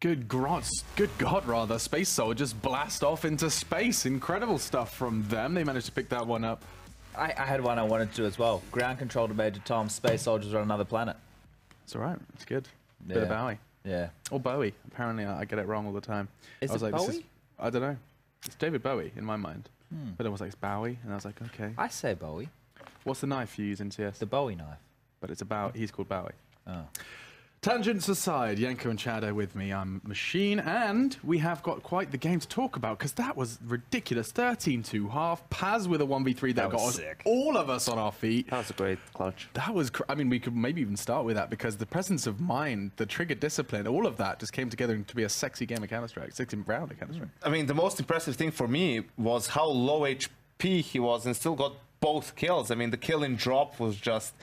Good God, rather. Space Soldiers blast off into space. Incredible stuff from them. They managed to pick that one up. I had one I wanted to as well. Ground control to Major Tom. Space Soldiers on another planet. It's all right. It's good. Yeah. Bit of Bowie. Yeah. Or Bowie. Apparently, I get it wrong all the time. Is I was it like, Bowie? I don't know. It's David Bowie in my mind. But it was like, it's Bowie. And I was like, okay. I say Bowie. What's the knife you use in TS? The Bowie knife. But it's about, he's called Bowie. Oh. Tangents aside, Yanko and Chad are with me. I'm Machine, and we have got quite the game to talk about because that was ridiculous. 13-2 half. Paz with a 1v3 that got us, all of us on our feet. That was a great clutch. That was, I mean, we could maybe even start with that because the presence of mind, the trigger discipline, all of that just came together to be a sexy game of Counter-Strike, 16 round of Counter-Strike. I mean, the most impressive thing for me was how low HP he was and still got both kills. I mean, the kill in drop was just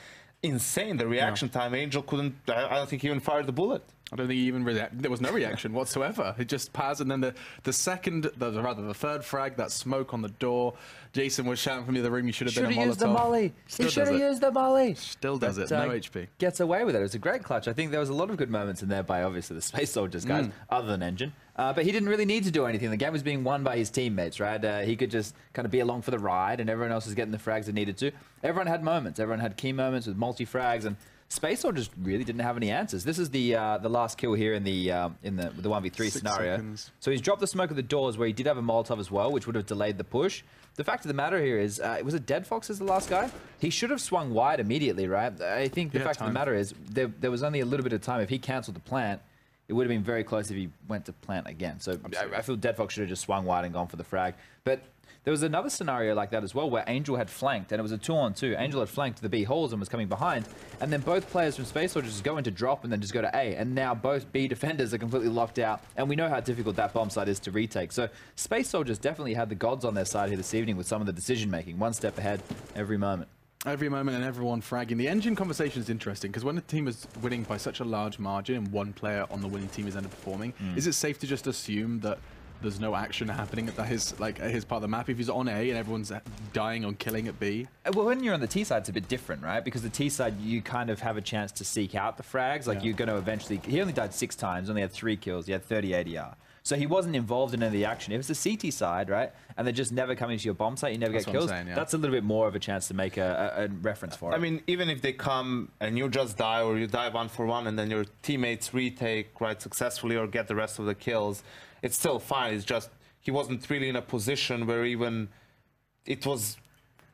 insane. The reaction time, Angel couldn't, I don't think he even fired the bullet. I don't think he even there was no reaction whatsoever. It just Paz, and then the third frag, that smoke on the door. Jason was shouting from the other room, you should have been a Molotov. Used the molly. He should have used the molly. Still does it. No HP. Gets away with it. It was a great clutch. I think there was a lot of good moments in there by obviously the Space Soldiers guys, other than Engine. But he didn't really need to do anything. The game was being won by his teammates, right? He could just kind of be along for the ride, and everyone else was getting the frags they needed to. Everyone had moments. Everyone had key moments with multi-frags, and Space Soldiers really didn't have any answers. This is the last kill here in the 1v3 scenario. Seconds. So he's dropped the smoke at the doors where he did have a Molotov as well, which would have delayed the push. The fact of the matter here is, was it Dead Fox as the last guy? He should have swung wide immediately, right? I think the fact of the matter is, there was only a little bit of time. If he cancelled the plant, it would have been very close if he went to plant again. So I feel Dead Fox should have just swung wide and gone for the frag. But there was another scenario like that as well where Angel had flanked, and it was a 2-on-2. Angel had flanked the B holes and was coming behind, and then both players from Space Soldiers just go into drop and then just go to A, and now both B defenders are completely locked out, and we know how difficult that bomb site is to retake. So Space Soldiers definitely had the gods on their side here this evening with some of the decision-making. One step ahead every moment. Every moment and everyone fragging. The Engine conversation is interesting because when a team is winning by such a large margin and one player on the winning team is underperforming, is it safe to just assume that there's no action happening at his part of the map if he's on A and everyone's dying on killing at B? Well, when you're on the T side, it's a bit different, right? Because the T side, you kind of have a chance to seek out the frags. Like you're going to eventually. He only died 6 times, only had 3 kills. He had 30 ADR. So he wasn't involved in any of the action. If it's the CT side, right, and they're just never coming to your bomb site, you never get kills, that's a little bit more of a chance to make a reference for it. I mean, even if they come and you just die, or you die 1-for-1, and then your teammates retake quite successfully or get the rest of the kills, it's still fine. It's just he wasn't really in a position where even it was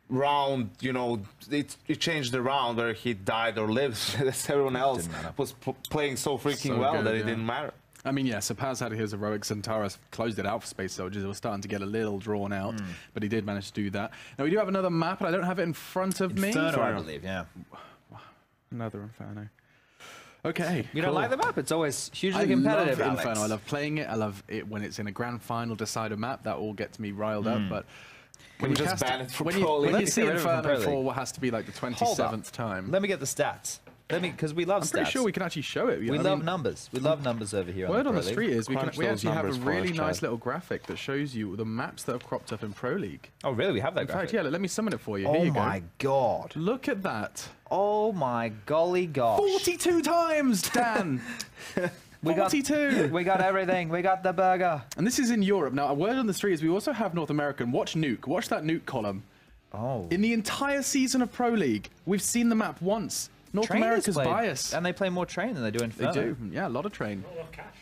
round, you know, it changed the round where he died or lived. Everyone else was playing so freaking well that it didn't matter. I mean, yeah, so Paz had his heroics and Taras closed it out for Space Soldiers. It was starting to get a little drawn out, but he did manage to do that. Now, we do have another map, and I don't have it in front of me. Inferno, I believe, yeah. Another Inferno. Okay, You don't like the map? It's always hugely competitive, I love Alex. Inferno. I love playing it. I love it when it's in a grand final decider map. That all gets me riled up, but When you just ban it for Pro League. when you see Get rid of it from Inferno Pro for League. what has to be like the 27th time. Let me get the stats. Because we love I'm stats. pretty sure we can actually show it. We love numbers. We love numbers over here. Word on the Pro League. street is we actually have a really nice nice little graphic that shows you the maps that have cropped up in Pro League. Oh, really? We have that In graphic? fact, yeah, let me summon it for you. Oh Here you go. my god. Look at that. Oh my golly gosh. 42 times, Dan! 42! We got everything. We got the burger. And this is in Europe. Now, a word on the street is we also have North American. Watch Nuke. Watch that Nuke column. Oh. In the entire season of Pro League, we've seen the map once. North America's bias. And they play more train than they do Inferno. They do. Yeah, a lot of train. A lot of cash.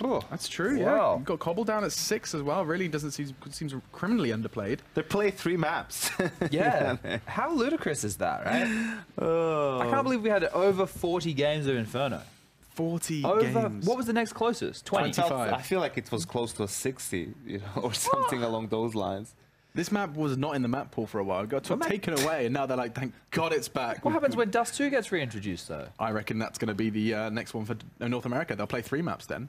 Oh, that's true, yeah. Wow. You've got Cobble down at 6 as well. Really seems criminally underplayed. They play 3 maps. Yeah. How ludicrous is that, right? I can't believe we had over 40 games of Inferno. 40 Over, games. what was the next closest? 20. 25. I feel like it was close to a 60, you know, or something along those lines. This map was not in the map pool for a while. It got taken away, and now they're like, thank God it's back. What happens when Dust 2 gets reintroduced, though? I reckon that's going to be the next one for North America. They'll play 3 maps then.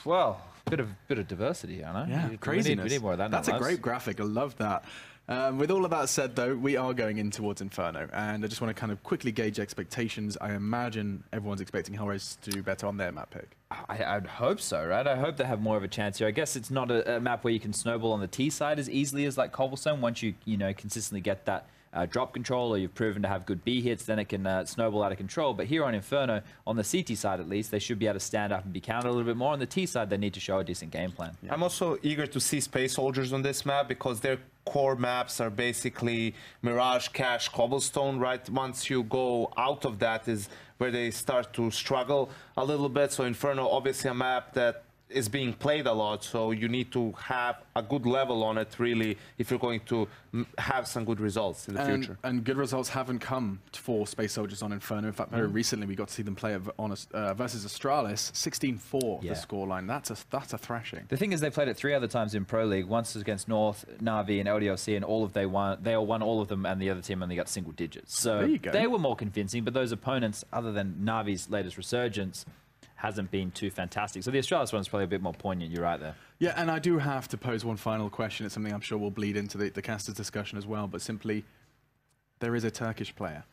Well, bit of diversity, I know. Yeah, craziness. We need more of that in That's our a lives. great graphic. I love that. With all of that said, though, we are going in towards Inferno, and I just want to kind of quickly gauge expectations. I imagine everyone's expecting HellRaisers to do better on their map pick. I'd hope so, right? I hope they have more of a chance here. I guess it's not a map where you can snowball on the T side as easily as like Cobblestone once you consistently get that drop control or you've proven to have good B hits, then it can snowball out of control. But here on Inferno, on the CT side at least, they should be able to stand up and be countered a little bit more. On the T side, they need to show a decent game plan. Yeah. I'm also eager to see Space Soldiers on this map because their core maps are basically Mirage, Cache, Cobblestone, right? Once you go out of that is where they start to struggle a little bit. So Inferno, obviously a map that is being played a lot, so you need to have a good level on it, really, if you're going to have some good results in the future. And good results haven't come for Space Soldiers on Inferno. In fact, very recently we got to see them play on versus Astralis, 16-4 the scoreline. That's a thrashing. The thing is, they played it 3 other times in Pro League. Once was against North, Na'Vi, and LDLC, and they all won all of them, and the other team only got single digits. So they were more convincing, but those opponents, other than Na'Vi's latest resurgence, hasn't been too fantastic. So the Astralis one's probably a bit more poignant. You're right there. Yeah, and I do have to pose one final question. It's something I'm sure will bleed into the casters discussion as well, but simply, there is a Turkish player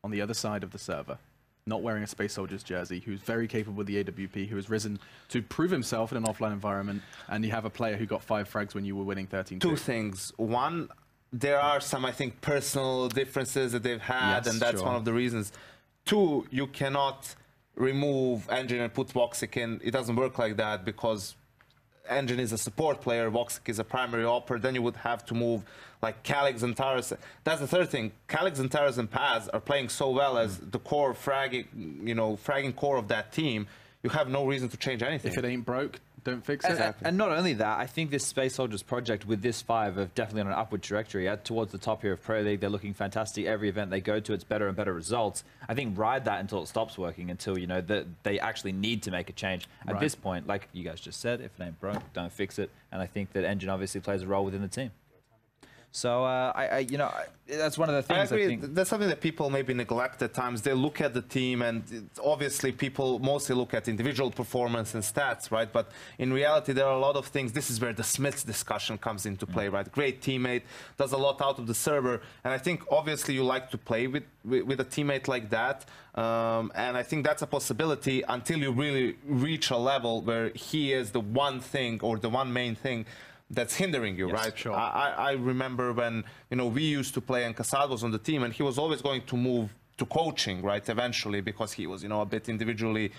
on the other side of the server, not wearing a Space Soldiers jersey, who's very capable with the AWP, who has risen to prove himself in an offline environment, and you have a player who got 5 frags when you were winning 13-2. 2 things. One, there are some, I think, personal differences that they've had, and that's one of the reasons. 2, you cannot remove Engine and put Voxic in. It doesn't work like that because Engine is a support player, Voxic is a primary opper. Then you would have to move like Calix and Taras. That's the third thing. Calix and Taras and Paz are playing so well as the core fragging core of that team. You have no reason to change anything. If it ain't broke, don't fix it. Exactly. And not only that, I think this Space Soldiers project with this 5 are definitely on an upward trajectory towards the top here of Pro League. They're looking fantastic. Every event they go to, it's better and better results. I think ride that until it stops working, until, you know, they actually need to make a change. At this point, like you guys just said, if it ain't broke, don't fix it. And I think that Engine obviously plays a role within the team. So, you know, that's one of the things I agree. I think. That's something that people maybe neglect at times. They look at the team, and obviously people mostly look at individual performance and stats, right? But in reality, there are a lot of things. This is where the Smiths discussion comes into play, right? Great teammate, does a lot out of the server. And I think, obviously, you like to play with a teammate like that. And I think that's a possibility until you really reach a level where he is the one thing or the one main thing that's hindering you, right? Sure. I remember when, you know, we used to play and Kassad was on the team, and he was always going to move to coaching, right, eventually, because he was, you know, a bit individually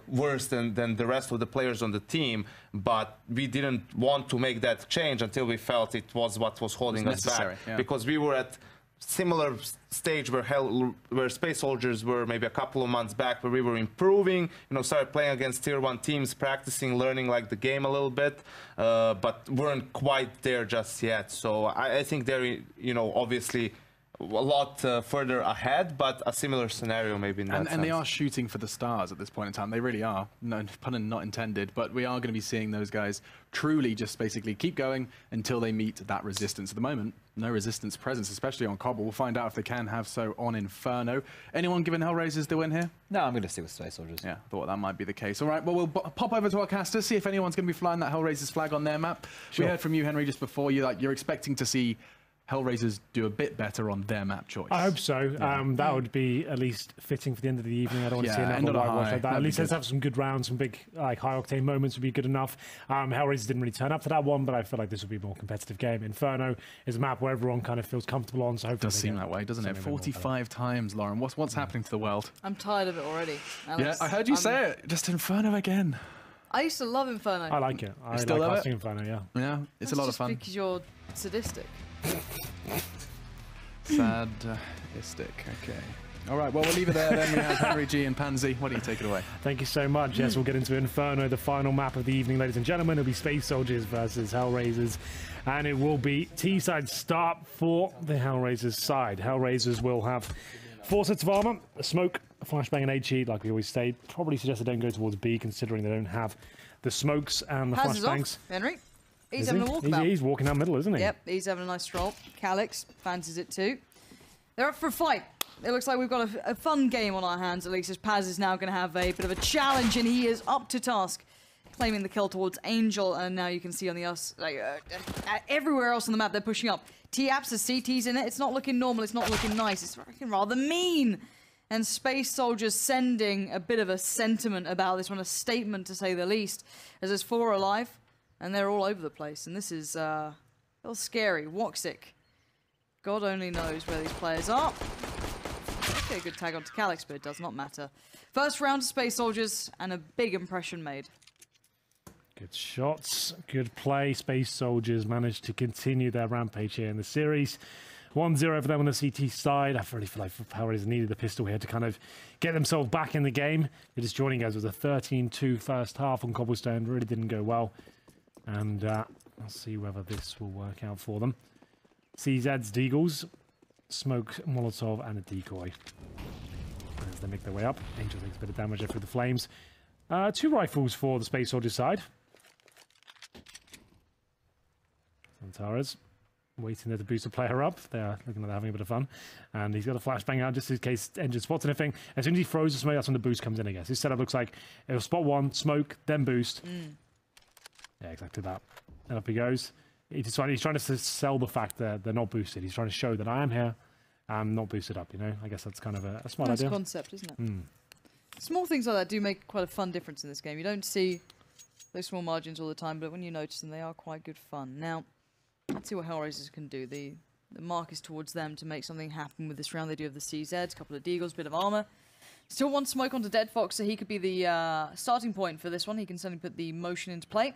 worse than the rest of the players on the team. But we didn't want to make that change until we felt it was what was holding us back. Yeah. Because we were at similar stage where Space Soldiers were maybe a couple of months back, where we were improving, you know, started playing against tier 1 teams, practicing, learning like the game a little bit, but weren't quite there just yet. So I think they're, you know, obviously a lot further ahead, but a similar scenario maybe in that sense. And they are shooting for the stars at this point in time. They really are. No pun not intended, but we are going to be seeing those guys truly just basically keep going until they meet that resistance. At the moment, no resistance presence, especially on Cobble. We'll find out if they can have so on Inferno. Anyone giving HellRaisers the win here? No, I'm going to stick with Space Soldiers. Yeah, thought that might be the case. All right, well, we'll pop over to our casters, see if anyone's going to be flying that HellRaisers flag on their map. Sure. We heard from you, Henry, just before. You're expecting to see HellRaisers do a bit better on their map choice. I hope so. Yeah. That would be at least fitting for the end of the evening. I don't want to see another whitewash like that. At least let's have some good rounds, some big high octane moments would be good enough. HellRaisers didn't really turn up to that one, but I feel like this would be a more competitive game. Inferno is a map where everyone kind of feels comfortable on, so hopefully it does seem that way, doesn't it? 45 times, Lauren. What's happening to the world? I'm tired of it already, Alex. Yeah, I heard you say it. Just Inferno again. I used to love Inferno. I like it. I still like love casting Inferno, yeah. Yeah, it's a lot of fun. Because you're sadistic. Sadistic, okay. All right, well, we'll leave it there then. We have Henry G and Pansy. What do you take it away? Thank you so much. Yes, we'll get into Inferno, the final map of the evening, ladies and gentlemen. It'll be Space Soldiers versus HellRaisers, and it will be T-side start for the HellRaisers side. HellRaisers will have 4 sets of armor, a smoke, a flashbang, and HE, like we always say. Probably suggest they don't go towards B, considering they don't have the smokes and the flashbangs. Henry. He's having a walkabout. He's walking down middle, isn't he? Yep, he's having a nice stroll. Calix fancies it too. They're up for a fight. It looks like we've got a fun game on our hands, at least, as Paz is now going to have a bit of a challenge, and he is up to task, claiming the kill towards Angel, and now you can see on the everywhere else on the map, they're pushing up. T-Apps has CTs in it. It's not looking normal. It's not looking nice. It's looking rather mean. And Space Soldiers sending a bit of a sentiment about this one, a statement to say the least, as there's 4 alive. And they're all over the place, and this is a little scary. Woxic God only knows where these players are. Okay, good tag onto Calyx, but it does not matter. First round of Space Soldiers, and a big impression made. Good shots, good play. Space Soldiers managed to continue their rampage here in the series. 1-0 for them on the CT side. I really feel like HellRaisers needed the pistol here to kind of get themselves back in the game. They're just joining us with a 13-2 first half on Cobblestone. Really didn't go well. And I'll see whether this will work out for them. CZ's Deagles, Smoke, Molotov, and a decoy. As they make their way up, Angel takes a bit of damage there through the flames. 2 rifles for the Space Soldier side. Antares waiting there to boost the player up. They're looking like they're having a bit of fun. And he's got a flashbang out just in case Engine spots anything. As soon as he throws the smoke, that's when the boost comes in, I guess. His setup looks like it'll spot one, smoke, then boost. Yeah, exactly that. And up he goes. He's trying to sell the fact that they're not boosted. He's trying to show that I am here. I'm not boosted up, you know? I guess that's kind of a smart idea. Nice concept, isn't it? Small things like that do make quite a fun difference in this game. You don't see those small margins all the time, but when you notice them, they are quite good fun. Now, let's see what HellRaisers can do. The mark is towards them to make something happen with this round. They do have the CZs, a couple of Deagles, bit of armor. Still one smoke onto Dead Fox, so he could be the starting point for this one. He can certainly put the motion into play.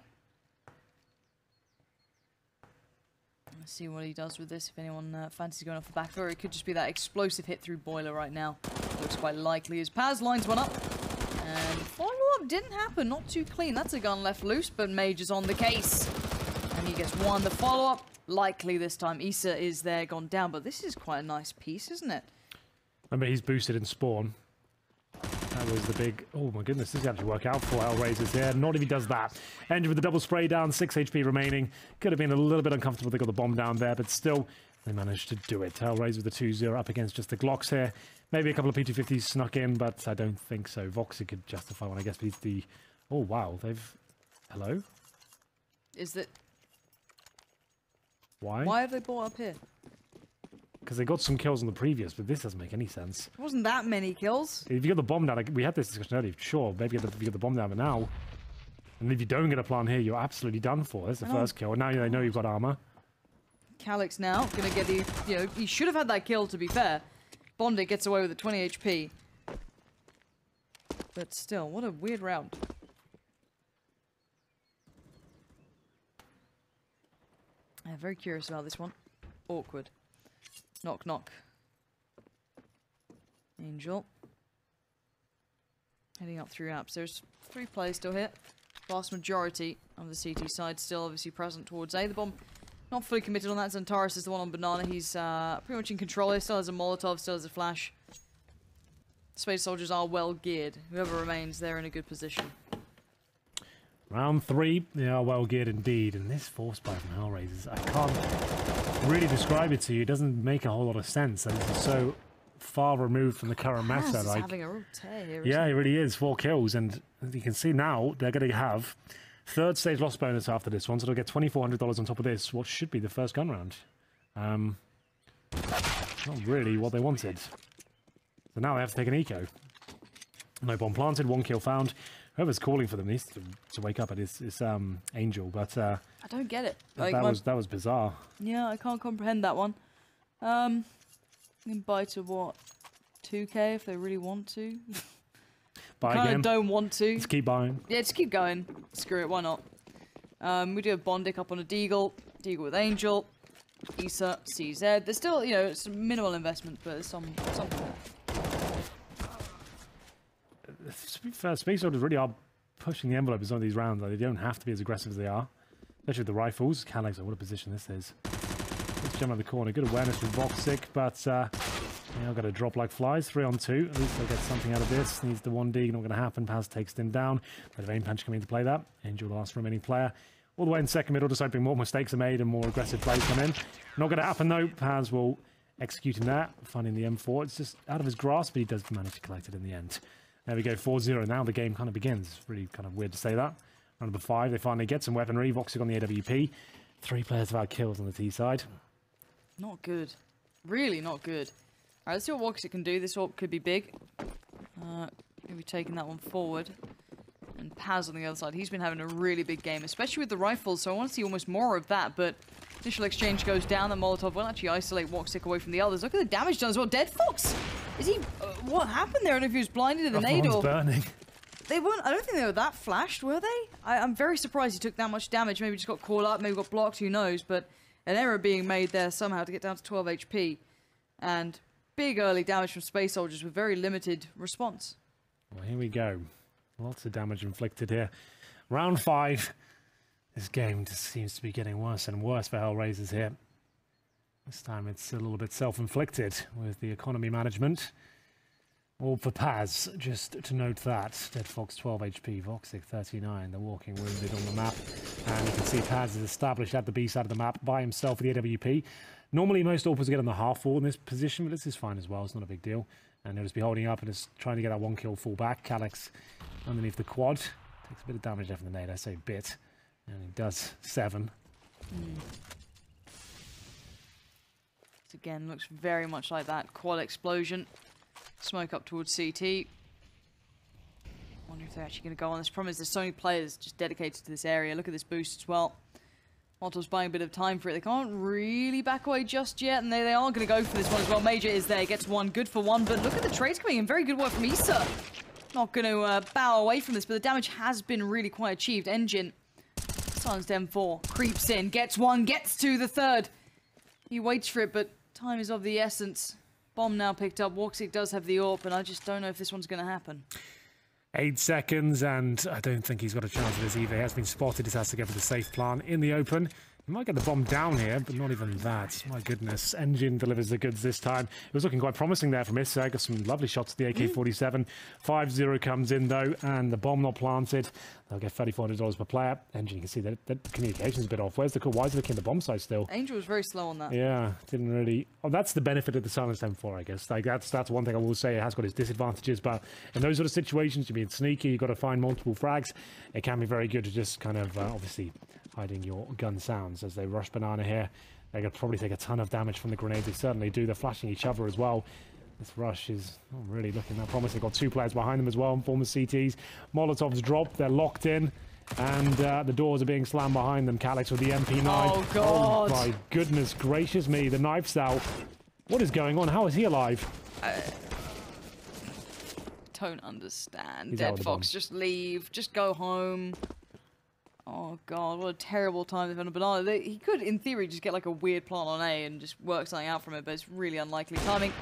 Let's see what he does with this. If anyone fancies going off the back door, it could just be that explosive hit through Boiler right now. Looks quite likely as Paz lines one up. And follow-up didn't happen. Not too clean. That's a gun left loose, but Mage is on the case. And he gets one. The follow-up, likely this time. Issa is there, gone down. But this is quite a nice piece, isn't it? Remember, he's boosted in spawn. That was the big... Oh, my goodness. This is actually work out for HellRaisers here. Not if he does that. Engine with the double spray down. 6 HP remaining. Could have been a little bit uncomfortable. They got the bomb down there, but still, they managed to do it. HellRaisers with the 2-0 up against just the Glocks here. Maybe a couple of P250s snuck in, but I don't think so. Voxy could justify one, I guess, but he's the... Oh, wow. They've... Hello? Is that... Why? Why have they bought up here? Because they got some kills on the previous, but this doesn't make any sense. It wasn't that many kills. If you get the bomb down, we had this discussion earlier, sure, maybe if you get the bomb down, but now... And if you don't get a plant here, you're absolutely done for. That's the first kill. And now they know you've got armor. Calyx now going to get the... You know, he should have had that kill, to be fair. Bondit gets away with a 20 HP. But still, what a weird round. I'm very curious about this one. Awkward. Knock, knock. Angel. Heading up through apps. There's 3 players still here. Vast majority of the CT side still obviously present towards A. The bomb not fully committed on that. Zantaris is the one on Banana. He's pretty much in control. He still has a Molotov, still has a flash. Space Soldiers are well geared. Whoever remains, they're in a good position. Round 3, they are well geared indeed. And this force buy from HellRaisers, I can't really describe it to you. It doesn't make a whole lot of sense. And this is so far removed from the current meta. Like, having a real tear here, yeah, he really is. 4 kills. And as you can see now, they're going to have 3rd stage loss bonus after this one. So they'll get $2,400 on top of this, what should be the first gun round. Not really what they wanted. So now they have to take an eco. No bomb planted, 1 kill found. Whoever's calling for them needs to wake up. It's Angel, but I don't get it. Like, that was bizarre. Yeah, I can't comprehend that one. You can buy to what, 2K if they really want to. Buy kind again. of don't want to. Just keep buying. Yeah, just keep going. Screw it, why not? We do have Bondic up on a Deagle. Deagle with Angel. Issa, CZ. There's still, you know, it's minimal investment, but there's something. Space Soldiers really are pushing the envelope in some of these rounds. Like, they don't have to be as aggressive as they are. Especially with the rifles. Calyx, what a position this is. Let's jump out of the corner. Good awareness from Voxic, but they've got to drop like flies. 3 on 2. At least they'll get something out of this. Needs the 1D. Not going to happen. Paz takes them down. Bit of aim punch coming into play that. Angel, the last remaining player. All the way in second middle, just hoping more mistakes are made and more aggressive plays come in. Not going to happen though. Paz will execute in that. Finding the M4. It's just out of his grasp, but he does manage to collect it in the end. There we go, 4-0. Now the game kind of begins. It's really kind of weird to say that. Round number 5, they finally get some weaponry. Voxic on the AWP. 3 players without kills on the T side. Not good. Really not good. Alright, let's see what Voxic can do. This AWP could be big. Gonna be taking that one forward. And Paz on the other side. He's been having a really big game, especially with the rifles, so I want to see almost more of that, but Initial exchange goes down. The Molotov will actually isolate Woxic away from the others. Look at the damage done as well. Dead Fox! Is he... what happened there? I don't know if he was blinded in the nade or... burning. They weren't... I don't think they were that flashed, were they? I'm very surprised he took that much damage. Maybe just got caught up, maybe got blocked, who knows. But an error being made there somehow to get down to 12 HP. And big early damage from Space Soldiers with very limited response. Well, here we go. Lots of damage inflicted here. Round 5. This game just seems to be getting worse and worse for HellRaisers here. This time it's a little bit self-inflicted with the economy management. All for Paz, just to note that. Dead Fox 12 HP, Voxic 39, the walking wounded on the map. And you can see Paz is established at the B side of the map by himself with the AWP. Normally most AWPers get on the half wall in this position, but this is fine as well, it's not a big deal. And he'll just be holding up and just trying to get that one kill full back. Calyx underneath the quad. Takes a bit of damage there from the nade, I say bit. And he does 7. This again looks very much like that quad explosion. Smoke up towards CT. Wonder if they're actually going to go on. This problem is there's so many players just dedicated to this area. Look at this boost as well. Molotov's buying a bit of time for it. They can't really back away just yet, and they are going to go for this one as well. Major is there, gets one, good for one, but look at the trades coming in. Very good work from Issa. Not going to bow away from this, but the damage has been really quite achieved. Engine, silenced M4, creeps in, gets one, gets two, the third. He waits for it, but time is of the essence. Bomb now picked up. Woxic does have the AWP, and I just don't know if this one's going to happen. 8 seconds, and I don't think he's got a chance of this either. He has been spotted. He has to go for the safe plan in the open. He might get the bomb down here, but not even that. My goodness. Engine delivers the goods this time. It was looking quite promising there from Issa. Got some lovely shots at the AK-47. 5-0 comes in, though, and the bomb not planted. They'll get $3,400 per player. Engine, you can see that communication's a bit off. Why is he looking at the bomb site still? Angel was very slow on that. Yeah, didn't really... Oh, that's the benefit of the silenced M4, I guess. Like, that's one thing I will say. It has got its disadvantages, but in those sort of situations, you're being sneaky, you've got to find multiple frags. It can be very good to just kind of, obviously... hiding your gun sounds as they rush Banana here. They're going to probably take a ton of damage from the grenades. They certainly do. They're flashing each other as well. This rush is not really looking that promising. They've got 2 players behind them as well, former CTs. Molotovs dropped. They're locked in. And the doors are being slammed behind them. Calyx with the MP9. Oh, God. Oh, my goodness gracious me. The knife's out. What is going on? How is he alive? Don't understand. He's out Dead with the Fox, bomb. just leave. Just go home. Oh, God, what a terrible time they've had a Banana. He could, in theory, just get like a weird plant on A and just work something out from it, but it's really unlikely. Timing.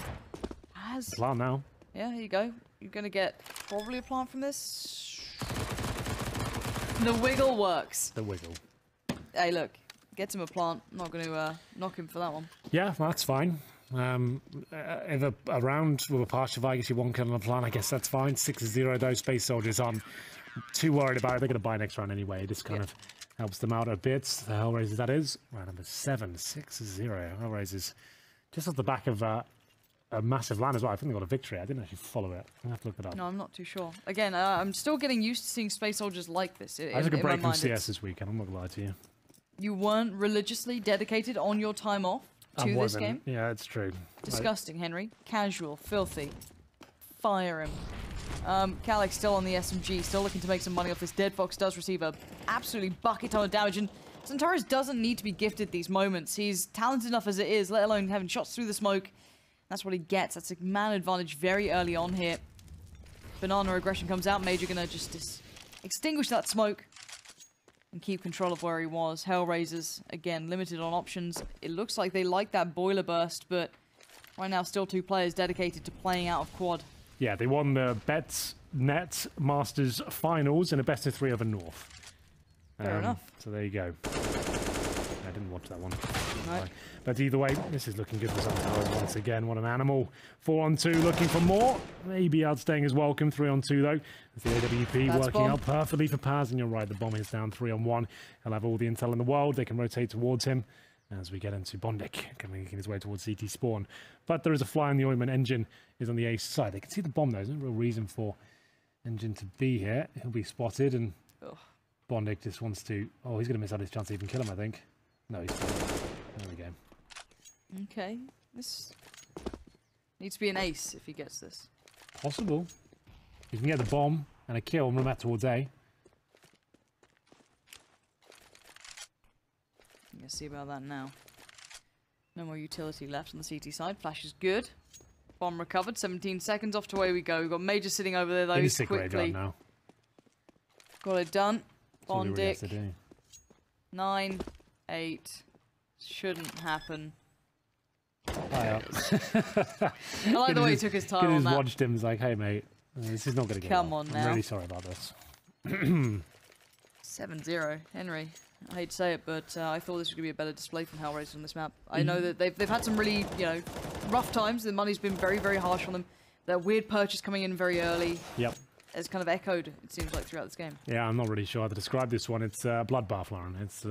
Plant now. Yeah, here you go. You're going to get probably a plant from this. The wiggle works. The wiggle. Hey, look. Gets him a plant. I'm not going to knock him for that one. Yeah, that's fine. If a round with a partial, I guess you 1 kill on a plant, I guess that's fine. 6-0, those Space Soldiers on. Too worried about it. They're going to buy next round anyway. This kind of helps them out a bit. The HellRaisers, that is. Round number 7, 6-0. HellRaisers just off the back of a massive land as well. I think they got a victory. I didn't actually follow it. I have to look that up. No, I'm not too sure. Again, I'm still getting used to seeing Space Soldiers like this. I took a break from CS this weekend. I'm not going to lie to you. You weren't religiously dedicated on your time off to this game? Yeah, it's true. Disgusting, Henry. Casual, filthy. Fire him. Calyx still on the SMG, still looking to make some money off this. Dead Fox does receive a absolutely bucket ton of damage, and Centaurus doesn't need to be gifted these moments. He's talented enough as it is, let alone having shots through the smoke. That's what he gets. That's a man advantage very early on here. Banana aggression comes out. Major gonna just extinguish that smoke and keep control of where he was. HellRaisers, again, limited on options. It looks like they like that boiler burst, but right now still 2 players dedicated to playing out of quad. Yeah, they won the Bets Net Masters Finals in a best of 3 over North. Fair enough. So there you go. I didn't watch that one. Right. But either way, this is looking good for Suntower once again. What an animal. 4-on-2, looking for more. Maybe outstaying his welcome. 3-on-2 though. It's the AWP That's working bomb. out perfectly for Paz. And you're right, the bomb is down 3-on-1. He'll have all the intel in the world. They can rotate towards him as we get into Bondic making his way towards CT spawn. But there is a fly in the ointment. Engine is on the ace side. They can see the bomb though. There's no real reason for Engine to be here. He'll be spotted, and Bondic just wants to... Oh, he's going to miss out his chance to even kill him, I think. No, he's still... There we go. Okay. This needs to be an ace if he gets this. Possible. You can get the bomb and a kill and run back towards A. Let's see about that now. No more utility left on the CT side. Flash is good. Bomb recovered. 17 seconds off to away we go. We've got Major sitting over there though. He's quickly. Now. Got it done. Bondic. Really 9, 8. Shouldn't happen. I like the way he took his time on that. Watched him, was like, hey mate, this is not going to get Come on now. I'm really sorry about this. 7-0, Henry. I hate to say it, but I thought this was going to be a better display from HellRaisers on this map. I know that they've had some really, rough times. The money's been very, very harsh on them. That weird purchase coming in very early. Yep. It's kind of echoed, it seems like, throughout this game. Yeah, I'm not really sure how to describe this one. It's bloodbath, Lauren. It's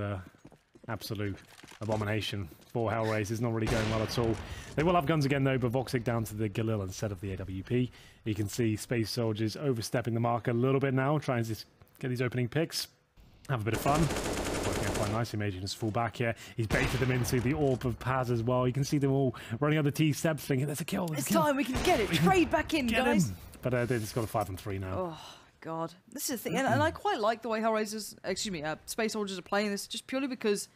absolute abomination for HellRaisers. Not really going well at all. They will have guns again, though, but Voxic down to the Galil instead of the AWP. You can see Space Soldiers overstepping the mark a little bit now, trying to get these opening picks. Have a bit of fun. Working out quite nicely, Major just fall back here. He's baited them into the AWP of Paz as well. You can see them all running up the T steps thinking, there's a kill. It's time, we can get it. Trade back in, guys. But they just got a 5-3 now. Oh, God. This is the thing. And I quite like the way HellRaisers, Space Soldiers are playing this, just purely because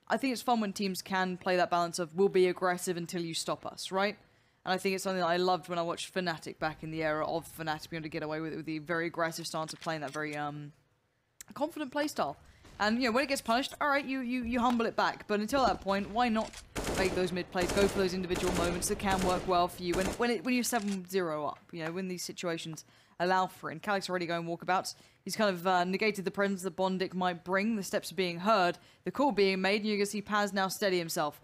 I think it's fun when teams can play that balance of we'll be aggressive until you stop us, right? And I think it's something that I loved when I watched Fnatic back in the era of Fnatic being able to get away with it with the very aggressive stance of playing that very confident playstyle. And when it gets punished, all right, you humble it back. But until that point, why not make those mid plays, go for those individual moments that can work well for you when you're 7-0 up. When these situations allow for it. And Calyx already going walkabouts. He's kind of negated the presence that Bondic might bring. The steps are being heard, the call being made, and you can see Paz now steady himself.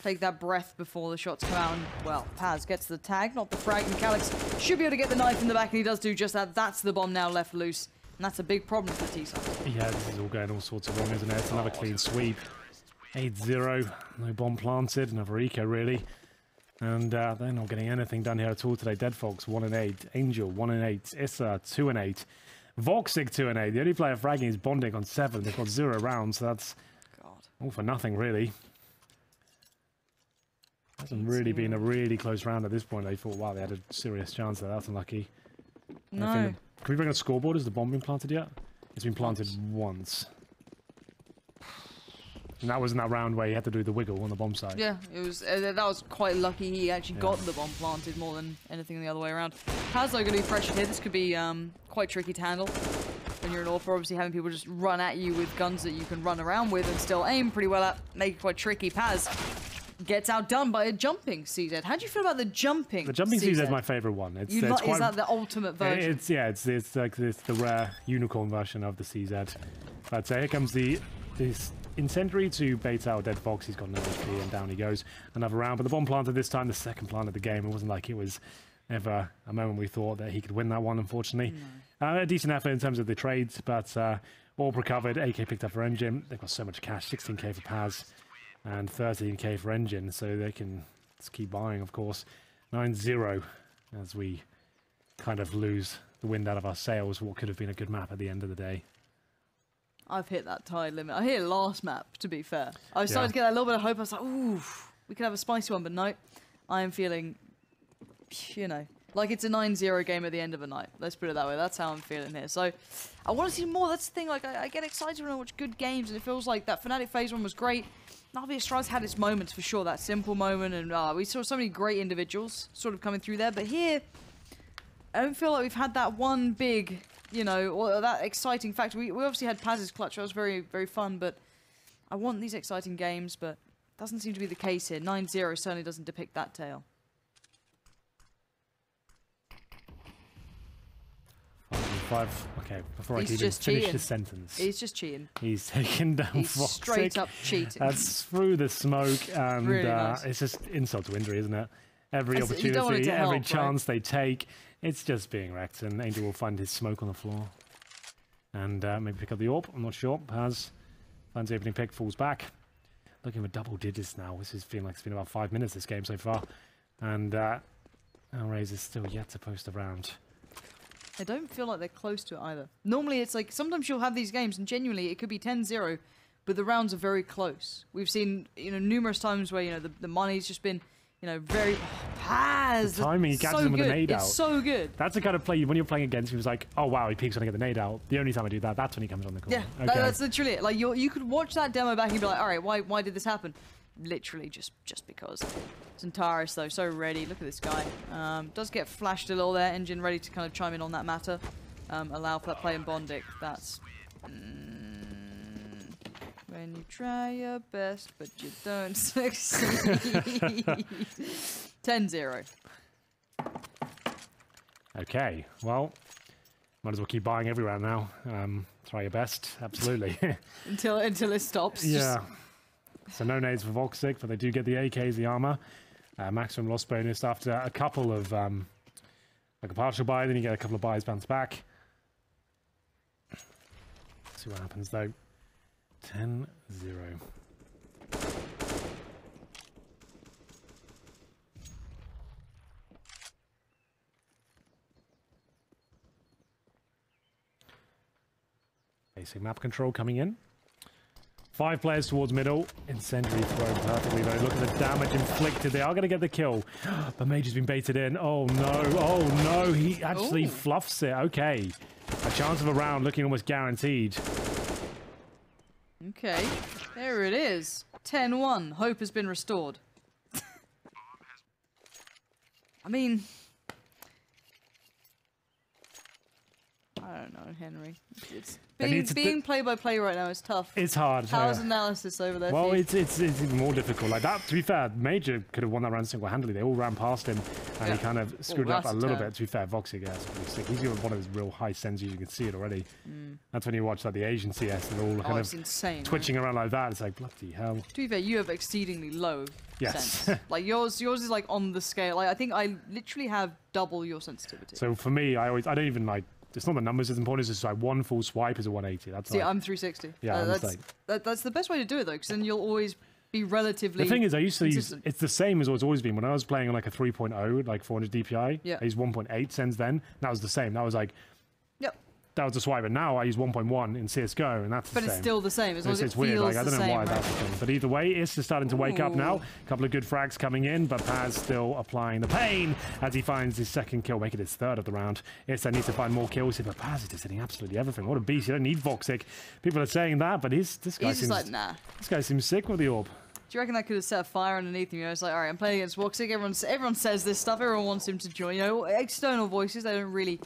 Take that breath before the shots come out, and, well, Paz gets the tag, not the frag, and Calyx should be able to get the knife in the back, and he does do just that. That's the bomb now left loose, and that's a big problem for the T-side. Yeah, this is all going all sorts of wrong, isn't it? It's another clean sweep. 8-0, no bomb planted, another eco, really. And they're not getting anything done here at all today. Dead Fox, 1-8. Angel, 1-8. Issa, 2-8. Voxic, 2-8. The only player fragging is Bondic on 7. They've got 0 rounds, so that's all for nothing, really. Hasn't really been a really close round at this point. They thought, wow, they had a serious chance there. That's unlucky. No. Can we bring a scoreboard? Has the bomb been planted yet? It's been planted once. And that was in that round where he had to do the wiggle on the bomb side. Yeah, it was. That was quite lucky. He actually got the bomb planted more than anything the other way around. Paz though going to be pressured here. This could be quite tricky to handle when you're an AWP. Obviously, having people just run at you with guns that you can run around with and still aim pretty well at, make it quite tricky. Paz gets outdone by a jumping CZ. How do you feel about the jumping? The jumping CZ is my favorite one. It's is that the ultimate version? It's like the rare unicorn version of the CZ. But here comes this Incendiary to bait out Dead Fox. He's got no HP and down he goes. Another round, but the bomb planted this time, the second plant of the game. It wasn't like it was ever a moment we thought that he could win that one, unfortunately. No. A decent effort in terms of the trades, but all recovered. AK picked up for Engine. They've got so much cash, 16k for Paz and 13k for Engine, so they can just keep buying, of course. 9-0 as we kind of lose the wind out of our sails. What could have been a good map at the end of the day. I've hit that tide limit. I hit it last map, to be fair. I was starting to get that little bit of hope. I was like, ooh, we could have a spicy one, but no. I am feeling, like it's a 9-0 game at the end of a night. Let's put it that way. That's how I'm feeling here. So I want to see more. That's the thing. Like I get excited when I watch good games, and it feels like that Fnatic phase one was great. Navi Astralis had its moments for sure. That simple moment, and we saw so many great individuals sort of coming through there. But here, I don't feel like we've had that one big, or that exciting factor. We obviously had Paz's clutch. That was very, very fun. But I want these exciting games, but doesn't seem to be the case here. 9-0 certainly doesn't depict that tale. 5. Okay, before He's I even finish the sentence. He's just cheating. He's taken down He's Voxic. straight up cheating. That's through the smoke, and really nice. It's just insult to injury, isn't it? Every opportunity, every chance they take, it's just being wrecked, and Angel will find his smoke on the floor. And maybe pick up the AWP, I'm not sure. Paz finds the opening pick, falls back. Looking for double digits now. This is feeling like it's been about 5 minutes this game so far. And HellRaisers still yet to post a round. I don't feel like they're close to it either. Normally it's like, sometimes you'll have these games and genuinely it could be 10-0, but the rounds are very close. We've seen, numerous times where, the money's just been, you know, very Paz. The timing, he catches him with a nade out. It's so good. That's the kind of play when you're playing against him. It's like, oh wow, he peeks when I get the nade out. The only time I do that, that's when he comes on the corner. Yeah, okay. that's literally it. Like you could watch that demo back and be like, all right, why did this happen? Literally just because. Centaurus though, so ready. Look at this guy. Does get flashed a little there. Engine ready to kind of chime in on that matter. Allow for that play in Bondic. That's when you try your best, but you don't succeed. 10-0. Okay, well, might as well keep buying everywhere now. Try your best, absolutely. until it stops. Yeah. So no nades for Voxic, but they do get the AKs, the armor. Maximum loss bonus after a couple of, like a partial buy, then you get a couple of buys bounce back. See what happens though. 10-0. Basic map control coming in. 5 players towards middle. Incendiary thrown perfectly though. Look at the damage inflicted. They are going to get the kill. But Mage has been baited in. Oh no. Oh no. He actually fluffs it. Okay. A chance of a round looking almost guaranteed. Okay. There it is. 10-1. Hope has been restored. I mean... I don't know, Henry. It's being play-by-play right now is tough. It's hard. How's analysis over there? Well, it's even more difficult. Like that, to be fair, Major could have won that round single-handedly. They all ran past him, and he kind of screwed up a little bit. To be fair, Voxic, yeah, pretty sick. He's got one of his real high senses. You can see it already. That's when you watch like the Asian CS, and they're all kind of insane, twitching around like that. It's like bloody hell. To be fair, you have exceedingly low sense. Like yours is like on the scale. Like I think I literally have double your sensitivity. So for me, I don't even like. It's not the numbers that's important. It's just like one full swipe is a 180. That's see, like, I'm 360. Yeah, that's the best way to do it though, because then you'll always be relatively. The thing is, I used to use. It's the same as what it's always been. When I was playing on like a 3.0, like 400 DPI, I used 1.8 cents then. That was the same. That was like. Yep. That was the swipe, but now I use 1.1 in CS:GO, and that's the same. But it's still the same. As long as it's it weird. feels Like, I don't know why that's the thing. But either way, Is starting to wake up now. A couple of good frags coming in, but Paz still applying the pain as he finds his second kill, making his third of the round. Issa needs to find more kills here, but Paz is just hitting absolutely everything. What a beast. You don't need Voxic. People are saying that, but this guy seems like, nah. This guy seems sick with the orb. Do you reckon that could have set a fire underneath him? You know, it's like, all right, I'm playing against Voxic. Everyone says this stuff. Everyone wants him to join. You know, external voices, they don't really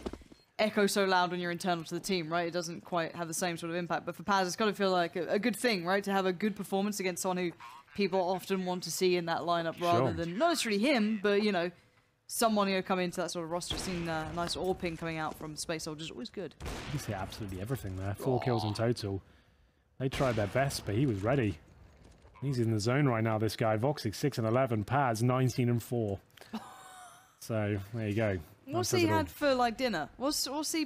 echo so loud when you're internal to the team, right? It doesn't quite have the same sort of impact. But for Paz, it's got to feel like a good thing, right? To have a good performance against someone who people often want to see in that lineup, rather than not necessarily him, but you know, someone who come into that sort of roster. Seeing a nice all ping coming out from Space Soldiers, always good. He's hit absolutely everything there. 4 kills in total. They tried their best, but he was ready. He's in the zone right now. This guy, Voxic 6-11, Paz 19-4. So there you go. What's he had for like dinner? What's he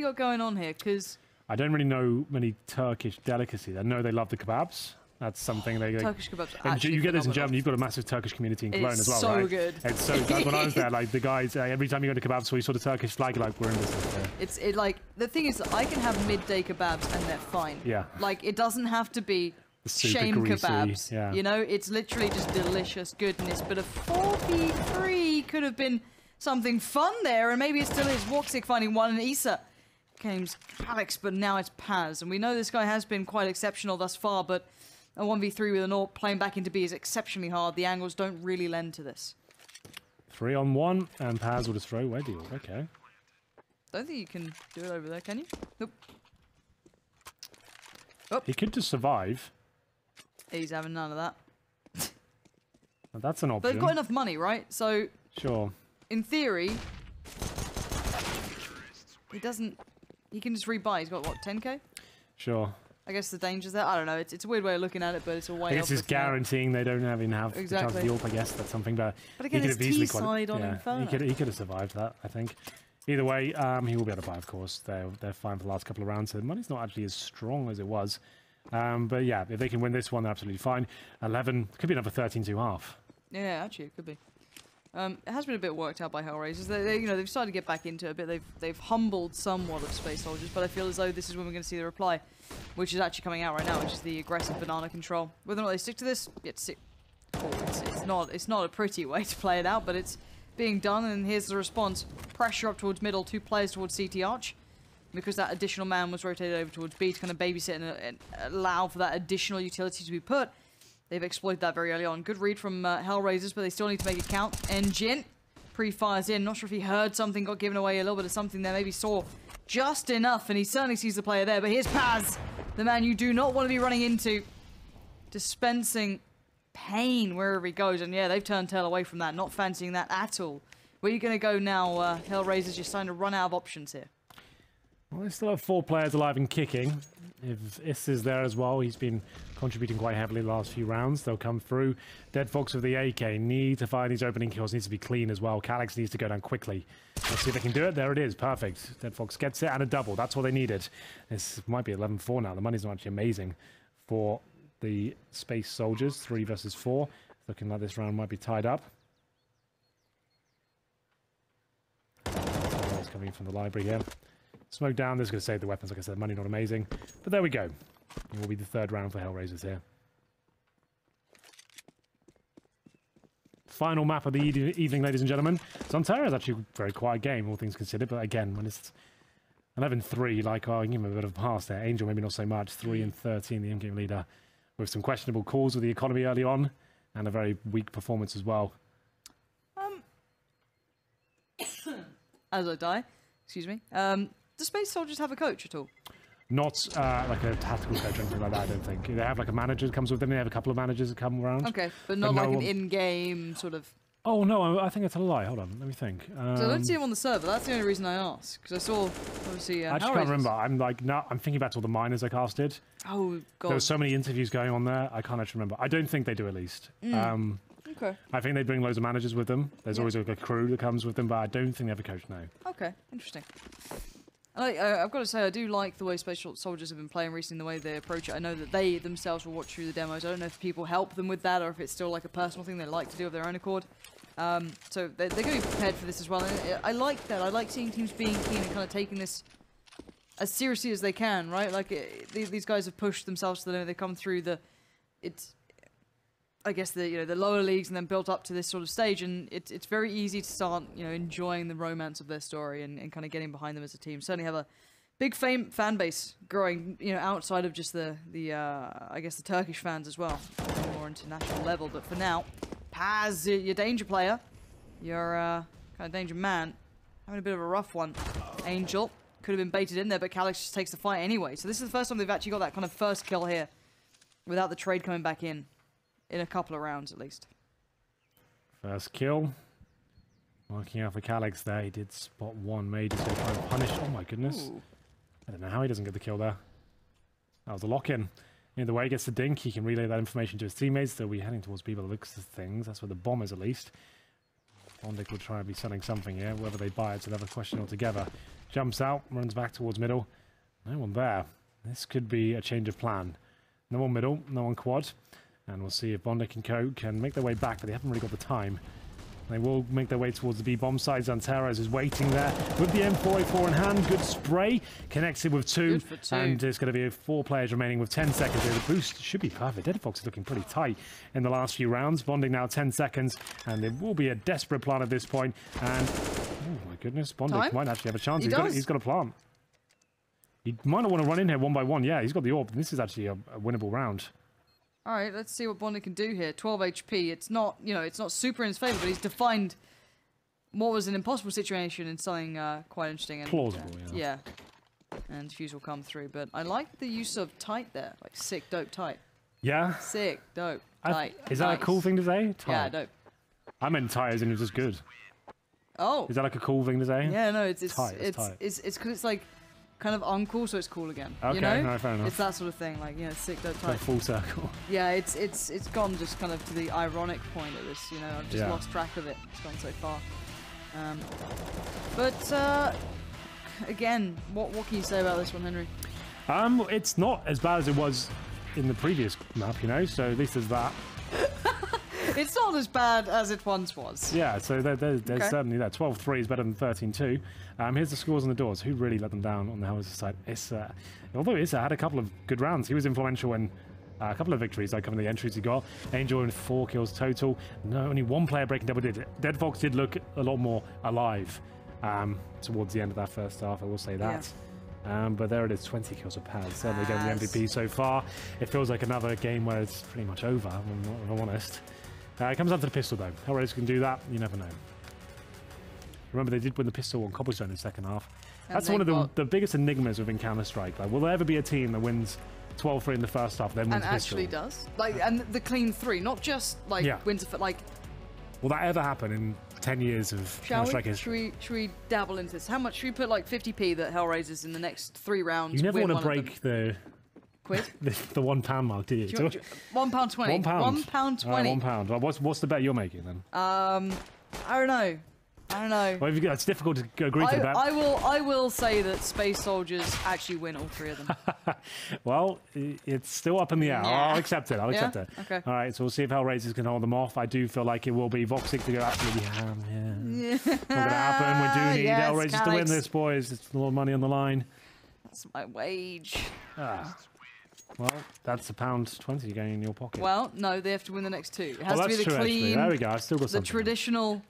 got going on here? Because I don't really know many Turkish delicacies. I know they love the kebabs. That's something they Turkish kebabs. And you get this in Germany. You've got a massive Turkish community in Cologne as well, right? It's so good. It's so good. When I was there, like the guys, every time you go to kebabs, we saw the Turkish flag, like we're in business there. Like the thing is, I can have midday kebabs and they're fine. Yeah. Like it doesn't have to be shame kebabs. Yeah. You know, it's literally just delicious goodness. But a 4v3 could have been something fun there, and maybe it still is. Voxic finding one, and Issa games Alex, but now it's Paz. And we know this guy has been quite exceptional thus far, but a 1v3 with an AWP playing back into B is exceptionally hard. The angles don't really lend to this. 3-on-1, and Paz will just throw away the AWP. Okay. Don't think you can do it over there, can you? Nope. Oh. He could just survive. He's having none of that. Well, that's an option. But they've got enough money, right? So sure. In theory, he can just rebuy. He's got, what, 10k? Sure. I guess the danger's there. I don't know. It's a weird way of looking at it, but it's a way. I guess it's guaranteeing they don't even have the chance of the AWP. I guess that's something. But again, he could have easily side on Inferno. He could have survived that, I think. Either way, he will be able to buy, of course. They're fine for the last couple of rounds. So the money's not actually as strong as it was. But yeah, if they can win this one, they're absolutely fine. 11, could be another 13-2.5. Yeah, actually, it could be. It has been a bit worked out by HellRaisers. They've started to get back into it a bit. They've humbled somewhat of Space Soldiers, but I feel as though this is when we're going to see the reply, which is actually coming out right now, which is the aggressive banana control. Whether or not they stick to this, yet to see. cool. It's not a pretty way to play it out, but it's being done, and here's the response. Pressure up towards middle, 2 players towards CT Arch. Because that additional man was rotated over towards B to kind of babysit and allow for that additional utility to be put. They've exploited that very early on. Good read from HellRaisers, but they still need to make it count. Engine pre-fires in. Not sure if he heard something, got given away a little bit of something there. Maybe saw just enough, and he certainly sees the player there. But here's Paz, the man you do not want to be running into. Dispensing pain wherever he goes. And yeah, they've turned tail away from that. Not fancying that at all. Where are you going to go now, HellRaisers? You're starting to run out of options here. Well, they still have 4 players alive and kicking. If Is is there as well, he's been contributing quite heavily the last few rounds. They'll come through. Dead Fox with the AK need to find these opening kills. Needs to be clean as well. Calyx needs to go down quickly. Let's see if they can do it. There it is. Perfect. Dead Fox gets it and a double. That's what they needed. This might be 11-4 now. The money's not actually amazing for the Space Soldiers. 3 versus 4. Looking like this round might be tied up. It's coming in from the library here. Smoke down. This is going to save the weapons. Like I said, money not amazing. But there we go. It will be the 3rd round for HellRaisers here. Final map of the evening, ladies and gentlemen. Zontera is actually a very quiet game, all things considered. But again, when it's 11-3, like, oh, I can give him a bit of a pass there. Angel, maybe not so much. 3-13, the in-game leader. With some questionable calls with the economy early on. And a very weak performance as well. As I die. Excuse me. Do Space Soldiers have a coach at all? Not like a tactical coach or anything like that, I don't think. They have like a manager that comes with them. They have a couple of managers that come around. Okay, but not like an in-game sort of... Oh, no, I think it's a lie. Hold on, let me think. So I don't see him on the server. That's the only reason I asked. Because I saw, obviously, I just can't remember. I'm like, no, I'm thinking back to all the minors I casted. Oh, God. There were so many interviews going on there. I can't actually remember. I don't think they do, at least. Okay. I think they bring loads of managers with them. There's always like a crew that comes with them, but I don't think they have a coach now. Okay, interesting. I've got to say, I do like the way Space Soldiers have been playing recently, the way they approach it. I know that they themselves will watch through the demos. I don't know if people help them with that or if it's still like a personal thing they like to do of their own accord. So they're going to be prepared for this as well. And I like that. I like seeing teams being keen and kind of taking this as seriously as they can, right? Like, these guys have pushed themselves to the limit. They come through I guess the lower leagues and then built up to this sort of stage, and it's very easy to start enjoying the romance of their story and kind of getting behind them as a team. Certainly have a big fan base growing outside of just the I guess the Turkish fans as well, on a more international level. But for now, Paz, your danger player, your kind of danger man, having a bit of a rough one. Angel could have been baited in there, but Calyx just takes the fight anyway. So this is the first time they've actually got that kind of first kill here without the trade coming back in a couple of rounds at least. First kill. Marking out for Calyx there. He did spot one. Made is going to try and punish. Oh my goodness. Ooh. I don't know how he doesn't get the kill there. That was a lock-in. Either way, he gets the dink. He can relay that information to his teammates. They'll be heading towards people that looks at things. That's where the bomb is, at least. Bondic will try and be selling something here. Whether they buy it's another question altogether. Jumps out, runs back towards middle. No one there. This could be a change of plan. No one middle, no one quad. And we'll see if Bondic and Co can make their way back, but they haven't really got the time. They will make their way towards the B-bomb side. Zanteros is waiting there with the M4A4 in hand. Good spray. Connected with two. And there's going to be 4 players remaining with 10 seconds here. The boost should be perfect. Dead Fox is looking pretty tight in the last few rounds. Bonding now 10 seconds. And it will be a desperate plan at this point. And, oh my goodness, Bondic might actually have a chance. He's got a plant. He might not want to run in here one by one. Yeah, he's got the orb. This is actually a winnable round. All right, let's see what Bondic can do here. 12 HP. It's not, it's not super in his favor, but he's defined what was an impossible situation in something quite interesting. And, plausible, yeah. And Fuse will come through, but I like the use of tight there, like sick, dope, tight. Yeah. Sick, dope, tight. Is that a cool thing to say? Tight. Yeah, dope. I meant tight as in it was just good. Oh. Is that like a cool thing to say? Yeah, no, it's tight. It's because it's like kind of uncool, so it's cool again. Okay, no, fair enough. It's that sort of thing, like sick, dope, tight. Like full circle. Yeah, it's gone just kind of to the ironic point of this. I've just lost track of it. It's gone so far. But again, what can you say about this one, Henry? It's not as bad as it was in the previous map, so at least there's that. It's not as bad as it once was. Yeah, so there's certainly that. 12-3 is better than 13-2. Here's the scores on the doors. Who really let them down on the HellRaisers side? Issa. Although Issa had a couple of good rounds. He was influential when A couple of victories, like coming the entries he got. Angel in 4 kills total. No, only 1 player breaking double digit. Dead Fox did look a lot more alive towards the end of that first half, I will say that. Yeah. But there it is, 20 kills of Paz. Certainly getting the MVP so far. It feels like another game where it's pretty much over, if I'm honest. It comes down to the pistol, though. HellRaisers can do that, you never know. Remember, they did win the pistol on Cobblestone in the second half. That's one of the biggest enigmas within Counter-Strike. Like, will there ever be a team that wins 12-3 in the first half, then wins the pistol? And actually does. Like, and the clean 3, not just, like, wins a... Like... Will that ever happen in 10 years of Counter-Strike history? Should we dabble into this? How much should we put, like, 50p that HellRaisers in the next 3 rounds? You never want to break the... Quid? the £1 mark, do you? £1.20. £1.20. £1.20. What's the bet you're making, then? I don't know. Well, it's difficult to agree to that. I will say that Space Soldiers actually win all 3 of them. Well, it's still up in the air. Yeah. I'll accept it. Okay. All right, so we'll see if HellRaisers can hold them off. I do feel like it will be Voxic to go absolutely ham. Yeah. Not going to happen. We do need HellRaisers to win this, boys. It's a lot of money on the line. That's my wage. Well, that's £1.20 going in your pocket. Well, no, they have to win the next 2. It has to be the true, clean. Actually. There we go. I've still got the traditional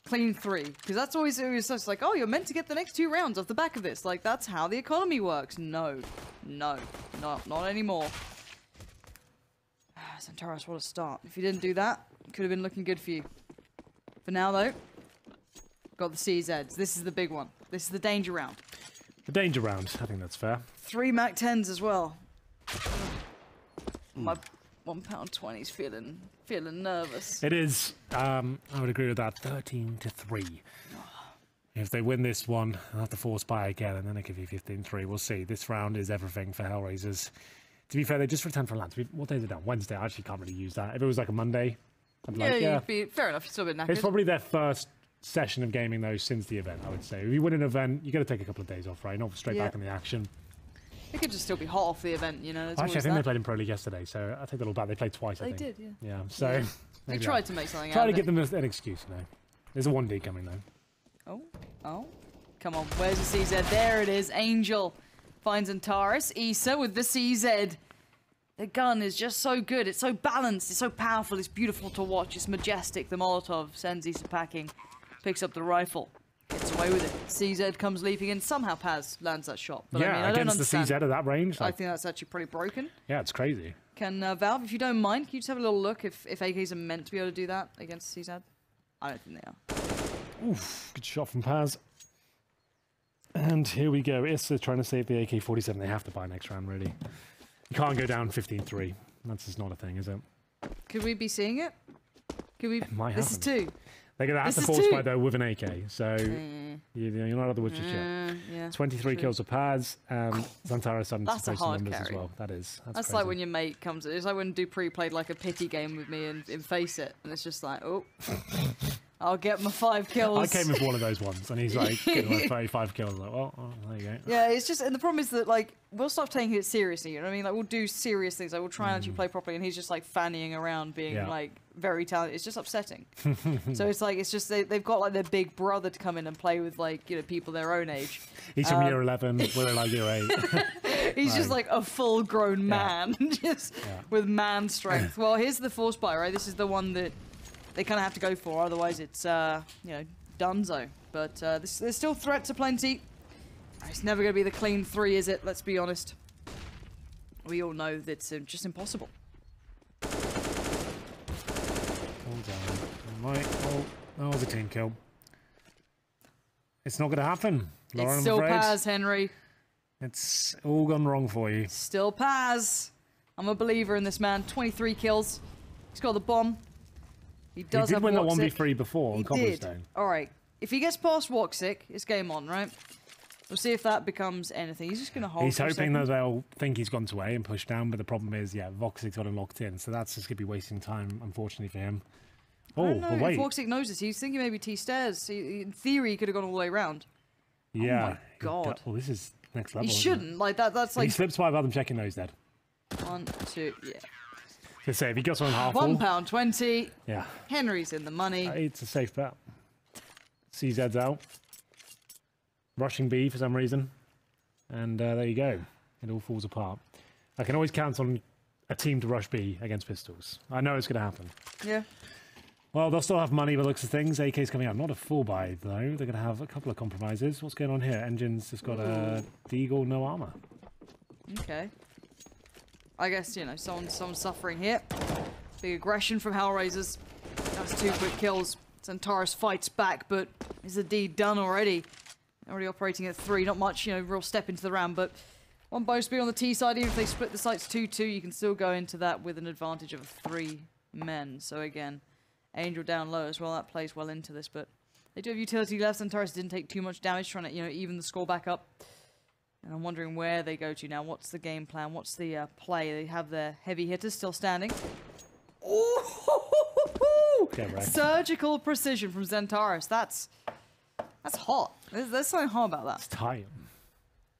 clean 3, because that's always such like, oh, you're meant to get the next 2 rounds off the back of this. Like, that's how the economy works. No, not anymore. Santaros, what a start. If you didn't do that, it could have been looking good for you. For now, though, got the CZs. This is the big one. This is the danger round. The danger round. I think that's fair. 3 Mac 10s as well. My £1.20's feeling nervous. It is. I would agree with that. 13-3. If they win this one, they'll have to force buy again, and then they give you 15-3. We'll see. This round is everything for HellRaisers. To be fair, they just returned from Lance. What day is it now? Wednesday. I actually can't really use that. If it was like a Monday, I'd be like, yeah. Fair enough. You're still a bit knackered. It's probably their first session of gaming, though, since the event, I would say. If you win an event, you got to take a couple of days off, right? Not straight back in the action. It could just still be hot off the event, you know. Actually, I think they played in Pro League yesterday, so I take that all back. They played twice, I think. They did, yeah. Yeah, so... They tried to make something out Try of to it. give them an excuse, you know. There's a 1D coming, though. Oh. Come on, where's the CZ? There it is. Angel finds Antares. Issa with the CZ. The gun is just so good. It's so balanced. It's so powerful. It's beautiful to watch. It's majestic. The Molotov sends Issa packing. Picks up the rifle. Gets away with it. CZ comes leaping in. Somehow Paz lands that shot. But yeah, I mean, I don't against the CZ at that range. I think that's actually pretty broken. Yeah, it's crazy. Can Valve, if you don't mind, can you just have a little look if AKs are meant to be able to do that against CZ? I don't think they are. Oof, good shot from Paz. And here we go. Issa trying to save the AK-47. They have to buy next round, really. You can't go down 15-3. That's just not a thing, is it? Could we be seeing it? Could we? It might this happen. is 2. They're going to have to force buy, though, with an AK. So you're not out of the woods just yet. Yeah, 23 kills with Paz, and Xantara starting to That's a post some hard numbers as carry. well. That's That's like when your mate comes. It's like when Dupree played like a pity game with me in Face It, and it's just like, oh, I'll get my 5 kills. I came with one of those ones, and he's like, getting like 35 kills. I'm like, well, there you go. Yeah, it's just, and the problem is that like we'll stop taking it seriously. You know what I mean? Like we'll do serious things. Like we'll try and actually play properly, and he's just like fannying around, being like very talented. It's just upsetting. So it's like it's they've got like their big brother to come in and play with like people their own age. He's from year 11, we're like year 8. He's just like a full-grown man, just with man strength. Well, here's the force buy, right? This is the one that they kind of have to go for, otherwise it's donezo. But there's still threats aplenty. It's never going to be the clean 3, is it? Let's be honest. We all know that it's just impossible. That was a team kill. It's not going to happen. Lauren, It's still Paz, Henry. It's all gone wrong for you. Still Paz. I'm a believer in this man. 23 kills. He's got the bomb. He does have win that Woxic. 1v3 before on Cobblestone. All right. If he gets past Woxic, it's game on, right? We'll see if that becomes anything. He's just going to hold. He's for a hoping second. that they'll think he's gone to A and pushed down, but the problem is, Voxic's got him locked in, so that's just going to be wasting time, unfortunately, for him. I don't know but wait. if Woxic knows this. He's thinking maybe T-stairs. In theory, he could have gone all the way around. Yeah. Oh my god. Well, this is next level. He isn't shouldn't. Like that. That's it? like He slips by without them checking those dead. 1, 2, yeah. To say, if he gets on half full, £1.20. yeah. Henry's in the money. It's a safe bet. CZ's out. Rushing B for some reason. And there you go. It all falls apart. I can always count on a team to rush B against pistols. I know it's going to happen. Yeah. Well, they'll still have money by the looks of things. AK's coming out. Not a full buy, though. They're going to have a couple of compromises. What's going on here? Engine's just got a Deagle, no armor. Okay. I guess, you know, someone's suffering here. Big aggression from HellRaisers. That's 2 quick kills. Centaurus fights back, but is the deed done already? Already operating at 3. Not much, you know, real step into the round, but one bonus B on the T side. Even if they split the sites 2-2, you can still go into that with an advantage of 3 men. So again, Angel down low as well. That plays well into this, but they do have utility left. Centaurus didn't take too much damage, trying to, you know, even the score back up. And I'm wondering where they go to now. What's the game plan? What's the play? They have their heavy hitters still standing. Oh! Surgical precision from Centaurus. That's hot. There's something hot about that. It's tight.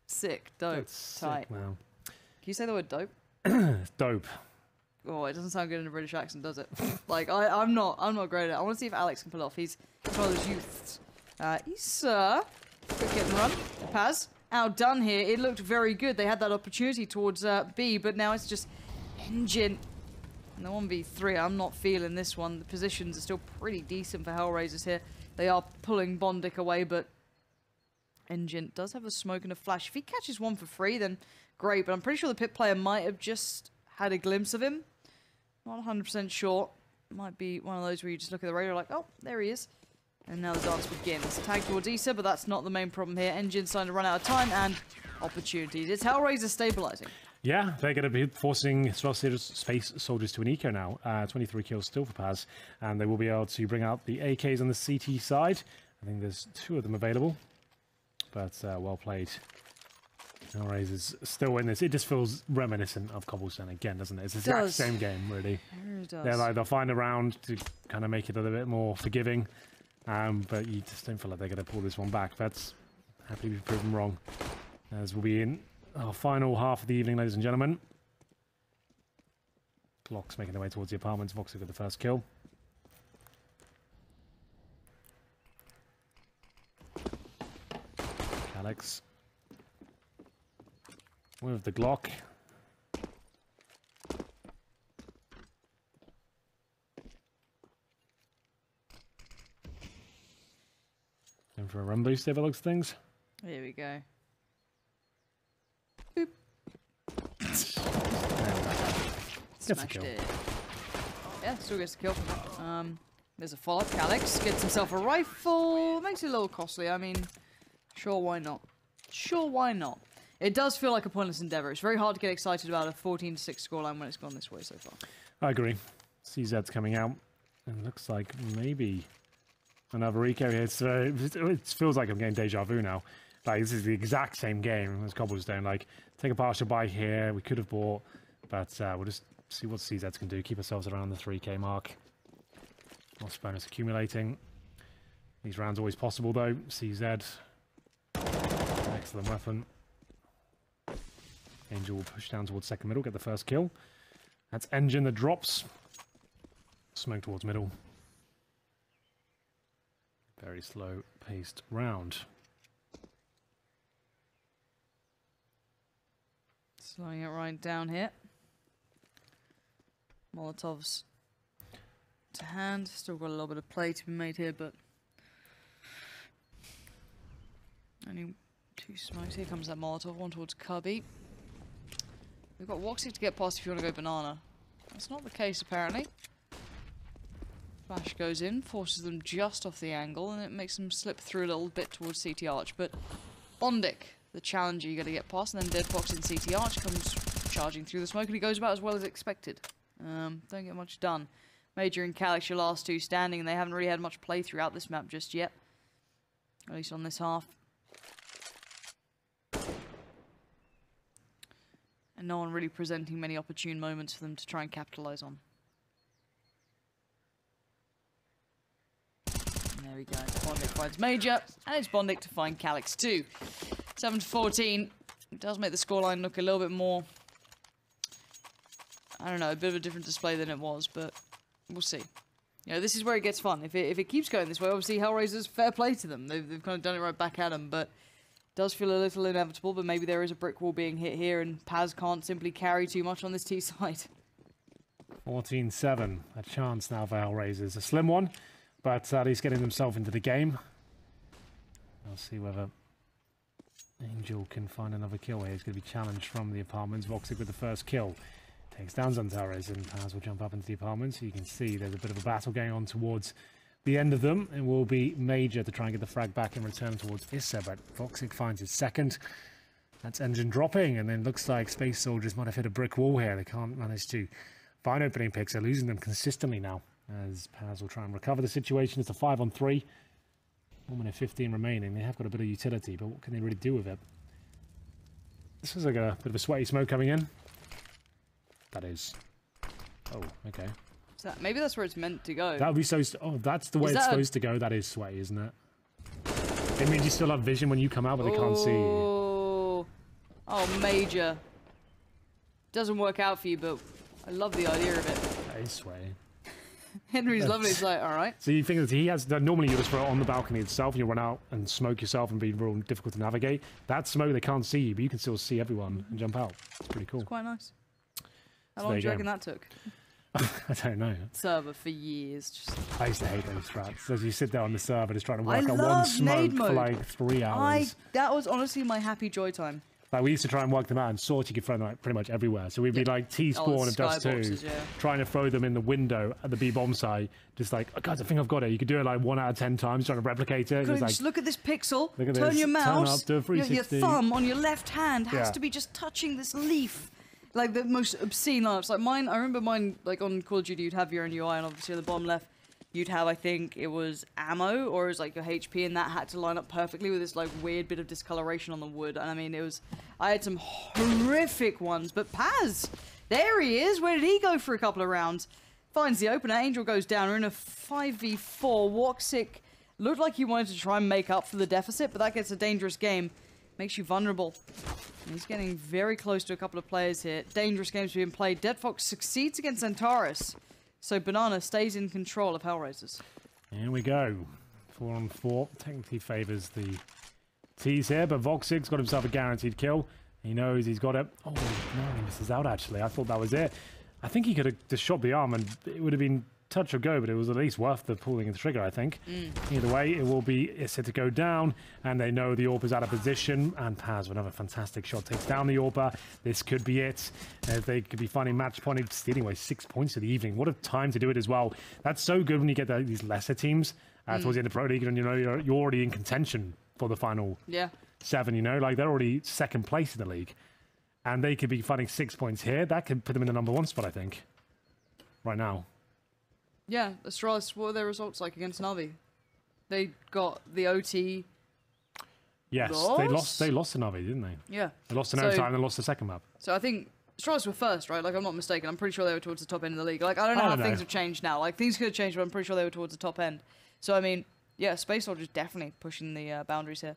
Sick. Dope. It's tight. Sick, wow. Can you say the word dope? It's dope. Oh, it doesn't sound good in a British accent, does it? Like, I'm not great at it. I want to see if Alex can pull it off. He's one of those youths. Quick hit and run. Paz. Outdone here. It looked very good. They had that opportunity towards B, but now it's just Engine. And the 1v3, I'm not feeling this one. The positions are still pretty decent for HellRaisers here. They are pulling Bondic away, but Engine does have a smoke and a flash. If he catches one for free, then great, but I'm pretty sure the pit player might have just had a glimpse of him. Not 100% sure. Might be one of those where you just look at the radar like, oh, there he is. And now the dance begins. Tag towards Issa, but that's not the main problem here. Engine's starting to run out of time and opportunities. It's HellRaisers stabilizing. Yeah, they're going to be forcing Space Soldiers to an eco now. 23 kills still for Paz. And they will be able to bring out the AKs on the CT side. I think there's 2 of them available. But well played. HellRaisers still win this. It just feels reminiscent of Cobblestone again, doesn't it? It's the exact same game, really. It does. They'll find a round to kind of make it a little bit more forgiving. But you just don't feel like they're going to pull this one back. That's happy to be proven wrong. As we'll be in our final half of the evening, ladies and gentlemen. Clock's making their way towards the apartments. Voxer got the first kill. Alex with the Glock. And for a run boost, if it looks things. Here we go. Gets a kill. It. Yeah, still gets a kill from him. There's a follow-up. Alex gets himself a rifle. Makes it a little costly. I mean, sure, why not? Sure, why not? It does feel like a pointless endeavor. It's very hard to get excited about a 14-6 scoreline when it's gone this way so far. I agree. CZ's coming out. And looks like maybe another eco here. It feels like I'm getting deja vu now. Like, this is the exact same game as Cobblestone. Like, take a partial buy here. We could have bought, but we'll just see what CZ's can do. Keep ourselves around the 3k mark. Lost bonus accumulating. These rounds always possible, though. CZ. Excellent weapon. Angel will push down towards second middle, get the first kill. That's Engine that drops. Smoke towards middle. Very slow paced round. Slowing it right down here. Molotovs to hand. Still got a little bit of play to be made here, but only 2 smokes. Here comes that Molotov. One towards Cubby. We've got Woxic to get past if you want to go banana. That's not the case, apparently. Flash goes in, forces them just off the angle, and it makes them slip through a little bit towards CT Arch. But Bondic, the challenger you got to get past, and then Dead Fox in CT Arch comes charging through the smoke, and he goes about as well as expected. Don't get much done. Major and Calix, your last 2 standing, and they haven't really had much play throughout this map just yet. At least on this half. And no one really presenting many opportune moments for them to try and capitalize on. And there we go. Bondic finds Major, and it's Bondic to find Calix too. 7-14. It does make the scoreline look a little bit more, I don't know, a bit of a different display than it was, but we'll see. You know, this is where it gets fun. If it keeps going this way, obviously HellRaisers, fair play to them. They've kind of done it right back at them, but Does feel a little inevitable, but maybe there is a brick wall being hit here, and Paz can't simply carry too much on this T side. 14-7. A chance now for HellRaisers. A slim one, but at least getting themselves into the game. I'll see whether Angel can find another kill here. He's going to be challenged from the apartments. Voxic with the first kill. Takes down Zantares, and Paz will jump up into the apartments. You can see there's a bit of a battle going on towards the end of them. It will be Major to try and get the frag back and return towards Issa, but Voxic finds his second. That's Engine dropping, and then looks like Space Soldiers might have hit a brick wall here. They can't manage to find opening picks. They're losing them consistently now, as Paz will try and recover the situation. It's a 5-on-3. 1 minute 15 remaining. They have got a bit of utility, but what can they really do with it? This is like a bit of a sweaty smoke coming in. That is. Oh, okay. So maybe that's where it's meant to go. That would be so... Oh, that's the way it's supposed to go. That is sweaty, isn't it? It means you still have vision when you come out, but they can't see you. Oh, Major. Doesn't work out for you, but I love the idea of it. That is sweaty. Henry's lovely. It's like, all right. So you think that he has... Normally you just throw it on the balcony itself, and you run out and smoke yourself and be real difficult to navigate. That smoke, they can't see you, but you can still see everyone and jump out. It's pretty cool. It's quite nice. How long do you reckon that took? I don't know. Server for years. Just... I used to hate those strats. As you sit there on the server just trying to work on one smoke for like 3 hours. That was honestly my happy joy time. Like, we used to try and work them out, and swords you could throw them like, pretty much everywhere. So we'd be like T-spawn and Dust 2, trying to throw them in the window at the B-bomb site. Just like, oh, guys, I think I've got it. You could do it like 1 out of 10 times, trying to replicate it. Just like, look at this pixel, look at turn this, your mouse, turn up to your thumb on your left hand has to be just touching this leaf. Like the most obscene lineups. Like mine, I remember mine, like on Call of Duty, you'd have your own UI, and obviously on the bottom left, you'd have, I think it was ammo, or it was like your HP, and that had to line up perfectly with this like weird bit of discoloration on the wood. And I mean, I had some horrific ones, but Paz, there he is. Where did he go for a couple of rounds? Finds the opener, Angel goes down. We're in a 5v4. Woxic looked like he wanted to try and make up for the deficit, but that gets a dangerous game. Makes you vulnerable. And he's getting very close to a couple of players here. Dangerous games being played. Deadfox succeeds against Antares. So Banana stays in control of HellRaisers. Here we go. 4-on-4. Technically favours the T's here, but Voxic's got himself a guaranteed kill. He knows he's got it. Oh, no, he misses out, actually. I thought that was it. I think he could have just shot the arm, and it would have been touch or go, but it was at least worth the pulling of the trigger, I think. Either way, it will be Issa to go down, and they know the AWP's out of position, and Paz with another fantastic shot takes down the AWP. This could be it. They could be finding match point, stealing away 6 points of the evening. What a time to do it as well. That's so good when you get these lesser teams towards the end of Pro League, and you know you're already in contention for the final 7, you know? Like, they're already second place in the league, and they could be finding 6 points here. That could put them in the #1 spot, I think, right now. Yeah, Astralis, what were their results like against Navi? They got the OT. Yes, they lost to Navi, didn't they? Yeah. They lost in overtime and lost the second map. So I think Astralis were first, right? Like, I'm not mistaken. I'm pretty sure they were towards the top end of the league. Like, I don't know how things have changed now. Like, things could have changed, but I'm pretty sure they were towards the top end. So, I mean, yeah, Space Soldiers definitely pushing the boundaries here.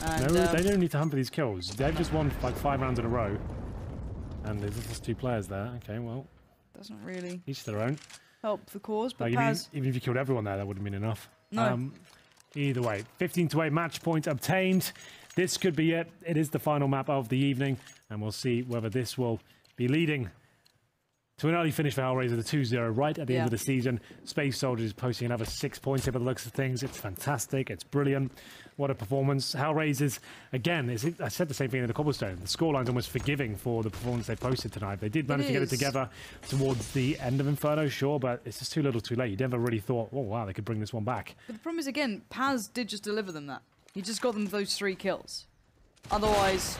And, no, they don't need to hunt for these kills. They've just won like 5 rounds in a row. And there's just 2 players there. Okay, well. Doesn't really each their own. Help the cause, but like, even if you killed everyone there, that wouldn't have been enough. No. Either way, 15-8 match point obtained. This could be it. It is the final map of the evening, and we'll see whether this will be leading to an early finish for HellRaisers, the 2-0 right at the end of the season. Space Soldiers posting another 6 points here by the looks of things. It's fantastic. It's brilliant. What a performance. HellRaisers, again, I said the same thing in the Cobblestone. The scoreline's almost forgiving for the performance they posted tonight. They did manage to get it together towards the end of Inferno, sure, but it's just too little too late. You never really thought, oh, wow, they could bring this one back. But the problem is, again, Paz did just deliver them that. He just got them those 3 kills. Otherwise,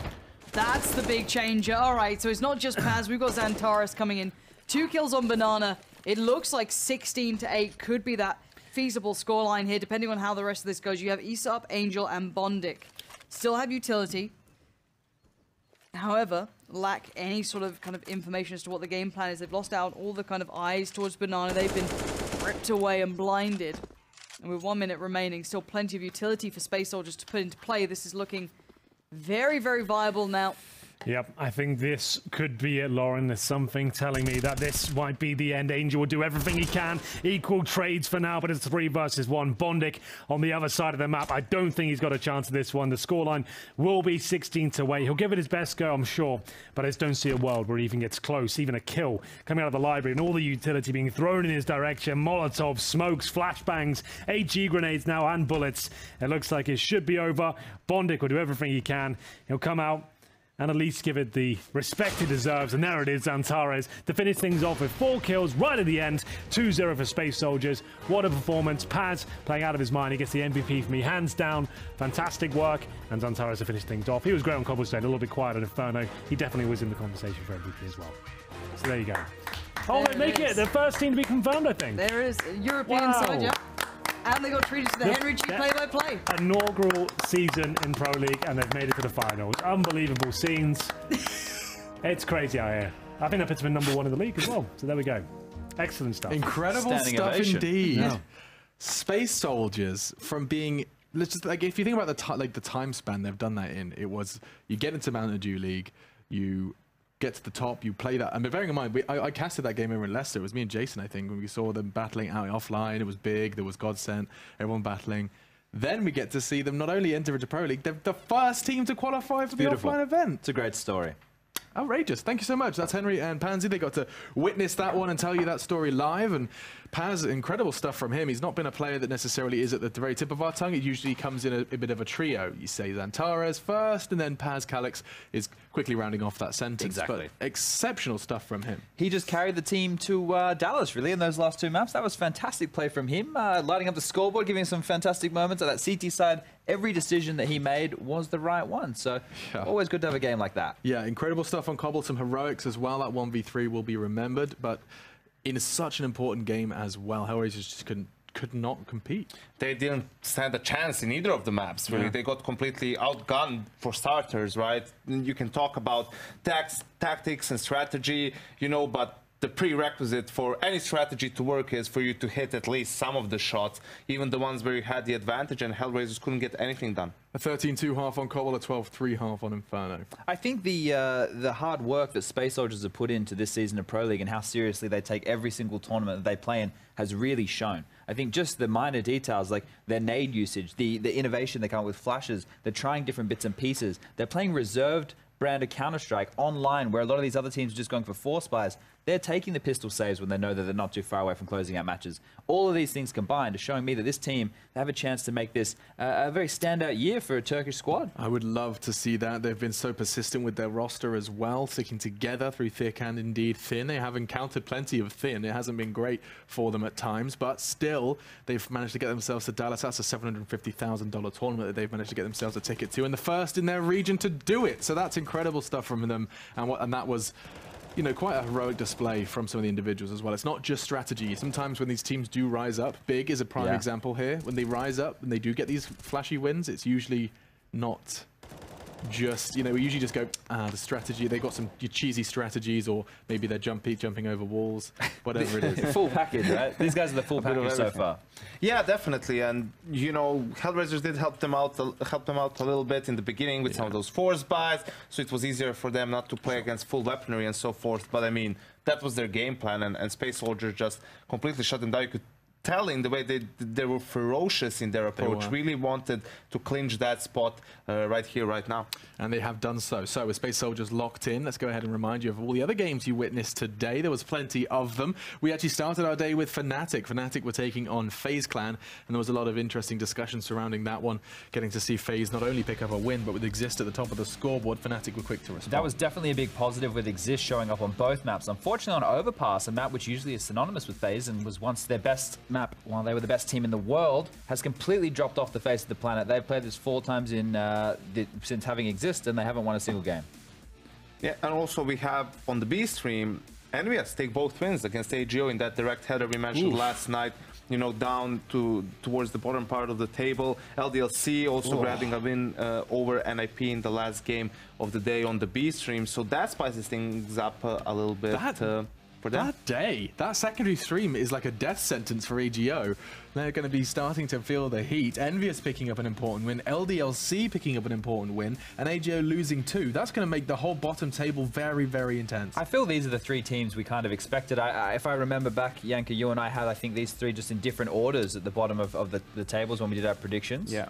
that's the big changer. All right, so it's not just Paz. We've got Zantares coming in. 2 kills on Banana. It looks like 16-8 could be that feasible scoreline here, depending on how the rest of this goes. You have Aesop, Angel, and Bondic. Still have utility. However, lack any sort of kind of information as to what the game plan is. They've lost out all the kind of eyes towards Banana. They've been ripped away and blinded. And with 1 minute remaining, still plenty of utility for Space Soldiers to put into play. This is looking very, very viable now. Yep, I think this could be it, Lauren. There's something telling me that this might be the end. Angel will do everything he can. Equal trades for now, but it's 3 versus 1. Bondik on the other side of the map. I don't think he's got a chance of this one. The scoreline will be 16-8. He'll give it his best go, I'm sure, but I just don't see a world where he even gets close. Even a kill coming out of the library and all the utility being thrown in his direction. Molotovs, smokes, flashbangs, HE grenades now and bullets. It looks like it should be over. Bondik will do everything he can. He'll come out and at least give it the respect it deserves. And there it is, Antares, to finish things off with 4 kills right at the end. 2-0 for Space Soldiers. What a performance. Paz playing out of his mind. He gets the MVP for me, hands down. Fantastic work. And Antares to finish things off. He was great on Cobblestone, a little bit quiet on Inferno. He definitely was in the conversation for MVP as well. So there you go. Oh, they make it. The first team to be confirmed, I think. There is a European side, yeah. And they got treated to the Henry G play-by-play. Inaugural season in Pro League, and they've made it to the finals. Unbelievable scenes. It's crazy out here. I think that puts them in #1 in the league as well. So there we go. Excellent stuff. Incredible Standing stuff ovation. indeed. Yeah. Space Soldiers, from being, let's just, like, if you think about the time span they've done that in, it was you get into Mountain Dew League, you get to the top, you play that. And bearing in mind, I casted that game over in Leicester. It was me and Jason, I think, when we saw them battling out offline. It was big. There was Godsent, everyone battling. Then we get to see them not only enter into Pro League, they're the first team to qualify for the offline event. It's a great story. Outrageous. Thank you so much. That's Henry and Pansy. They got to witness that one and tell you that story live. And Paz, incredible stuff from him. He's not been a player that necessarily is at the very tip of our tongue. It usually comes in a bit of a trio. You say Antares first, and then Paz Calix is quickly rounding off that sentence. Exactly. But exceptional stuff from him. He just carried the team to Dallas, really, in those last 2 maps. That was fantastic play from him, lighting up the scoreboard, giving some fantastic moments. At that CT side, every decision that he made was the right one. So always good to have a game like that. Yeah, incredible stuff on Cobble, some heroics as well. That 1v3 will be remembered, but in such an important game as well, HellRaisers just could not compete. They didn't stand a chance in either of the maps, really. Yeah. They got completely outgunned for starters, right? You can talk about tactics and strategy, you know, but the prerequisite for any strategy to work is for you to hit at least some of the shots, even the ones where you had the advantage, and HellRaisers couldn't get anything done. A 13-2 half on Cobble, a 12-3 half on Inferno. I think the hard work that Space Soldiers have put into this season of Pro League and how seriously they take every single tournament that they play in has really shown. I think just the minor details, like their nade usage, the innovation they come up with flashes, they're trying different bits and pieces. They're playing reserved branded Counter-Strike online, where a lot of these other teams are just going for force buys. They're taking the pistol saves when they know that they're not too far away from closing out matches. All of these things combined are showing me that this team, they have a chance to make this a very standout year for a Turkish squad. I would love to see that. They've been so persistent with their roster as well, sticking together through thick and indeed thin. They have encountered plenty of thin. It hasn't been great for them at times, but still, they've managed to get themselves to Dallas. That's a $750,000 tournament that they've managed to get themselves a ticket to, and the first in their region to do it. So that's incredible stuff from them, and that was, you know, quite a heroic display from some of the individuals as well. It's not just strategy. Sometimes when these teams do rise up, Big is a prime example here. When they rise up and they do get these flashy wins, it's usually not just, you know, we usually just go, the strategy, they got some cheesy strategies, or maybe they're jumping over walls, whatever it is. Full package, right? These guys are the full package so far. Yeah, definitely. And, you know, HellRaisers did help them out a little bit in the beginning with some of those force buys, so it was easier for them not to play against full weaponry and so forth. But I mean, that was their game plan, and Space Soldiers just completely shut them down. You could tell in the way they were ferocious in their approach, really wanted to clinch that spot right here, right now. And they have done so. So with Space Soldiers locked in, let's go ahead and remind you of all the other games you witnessed today. There was plenty of them. We actually started our day with Fnatic. Fnatic were taking on FaZe Clan, and there was a lot of interesting discussion surrounding that one, getting to see FaZe not only pick up a win, but with Exist at the top of the scoreboard. Fnatic were quick to respond. That was definitely a big positive, with Exist showing up on both maps. Unfortunately on Overpass, a map which usually is synonymous with FaZe and was once their best map while they were the best team in the world, has completely dropped off the face of the planet. They've played this 4 times since having Exist, and they haven't won a single game. Yeah, and also we have on the B stream, Envious take both wins against AGO in that direct header we mentioned last night, you know, down towards the bottom part of the table. LDLC also grabbing a win over NIP in the last game of the day on the B stream, so that spices things up a little bit. for them. That day, that secondary stream is like a death sentence for AGO. They're going to be starting to feel the heat. Envious picking up an important win, LDLC picking up an important win, and AGO losing 2. That's going to make the whole bottom table very, very intense. I feel these are the 3 teams we kind of expected. If I remember back, Yanka, you and I had, I think, these 3 just in different orders at the bottom of the tables when we did our predictions. Yeah.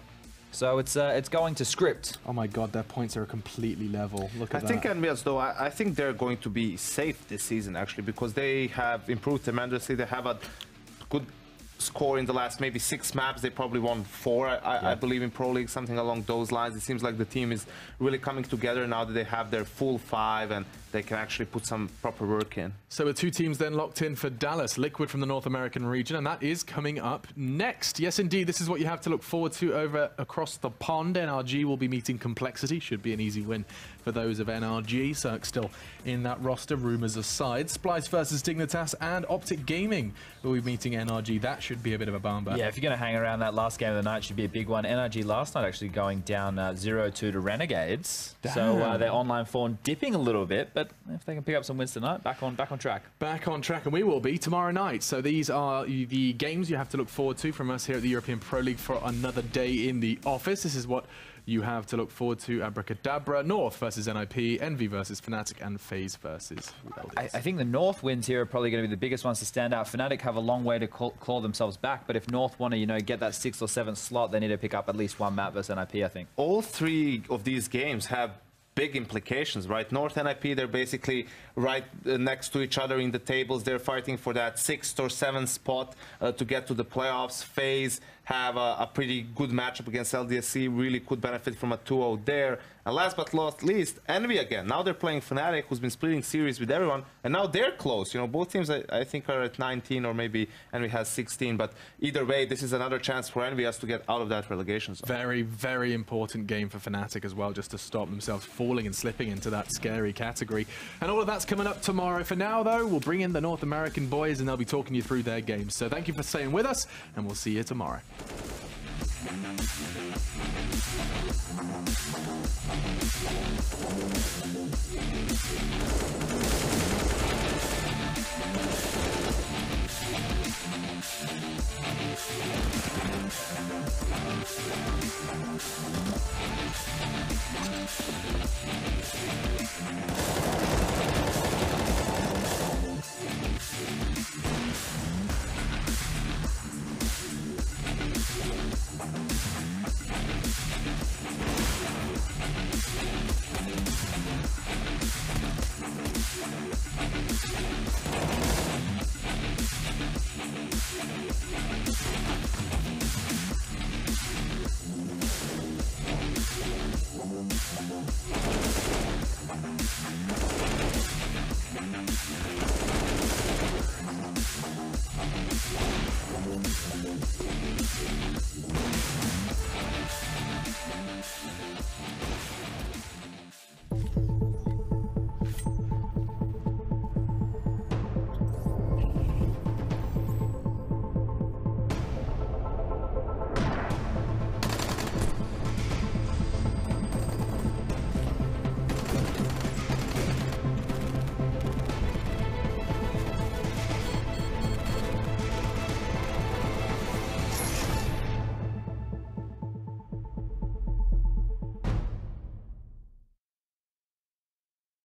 So it's going to script. Oh my god, their points are completely level. Look at that. I think Envious, though, I think they're going to be safe this season, actually, because they have improved tremendously. They have a good score in the last maybe 6 maps. They probably won 4, I believe, in Pro League, something along those lines. It seems like the team is really coming together now that they have their full 5 and they can actually put some proper work in. So with 2 teams then locked in for Dallas, Liquid from the North American region, and that is coming up next. Yes, indeed, this is what you have to look forward to over across the pond. NRG will be meeting Complexity. Should be an easy win for those of NRG. Cirque still in that roster, rumors aside. Splice versus Dignitas and Optic Gaming will be meeting NRG. That should be a bit of a bomber. Yeah, if you're going to hang around that last game of the night, should be a big one. NRG last night actually going down 0-2 to Renegades. Damn. So their online form dipping a little bit, but if they can pick up some wins tonight, back on track. Back on track, and we will be tomorrow night. So these are the games you have to look forward to from us here at the European Pro League for another day in the office. This is what you have to look forward to. Abracadabra, North versus NIP, Envy versus Fnatic, and FaZe versus I think the North wins here are probably going to be the biggest ones to stand out. Fnatic have a long way to claw themselves back, but if North want to, get that 6th or 7th slot, they need to pick up at least 1 map versus NIP, I think. All 3 of these games have big implications, right? North and NIP, they're basically right next to each other in the tables. They're fighting for that 6th or 7th spot to get to the playoffs. FaZe have a pretty good matchup against LDSC, really could benefit from a 2-0 there. And last but not least, Envy again. Now they're playing Fnatic, who's been splitting series with everyone, and now they're close. Both teams I think are at 19, or maybe Envy has 16. But either way, this is another chance for Envy to get out of that relegation zone. Very, very important game for Fnatic as well, just to stop themselves falling and slipping into that scary category. And all of that's coming up tomorrow. For now, though, we'll bring in the North American boys, and they'll be talking you through their games. So thank you for staying with us, and we'll see you tomorrow.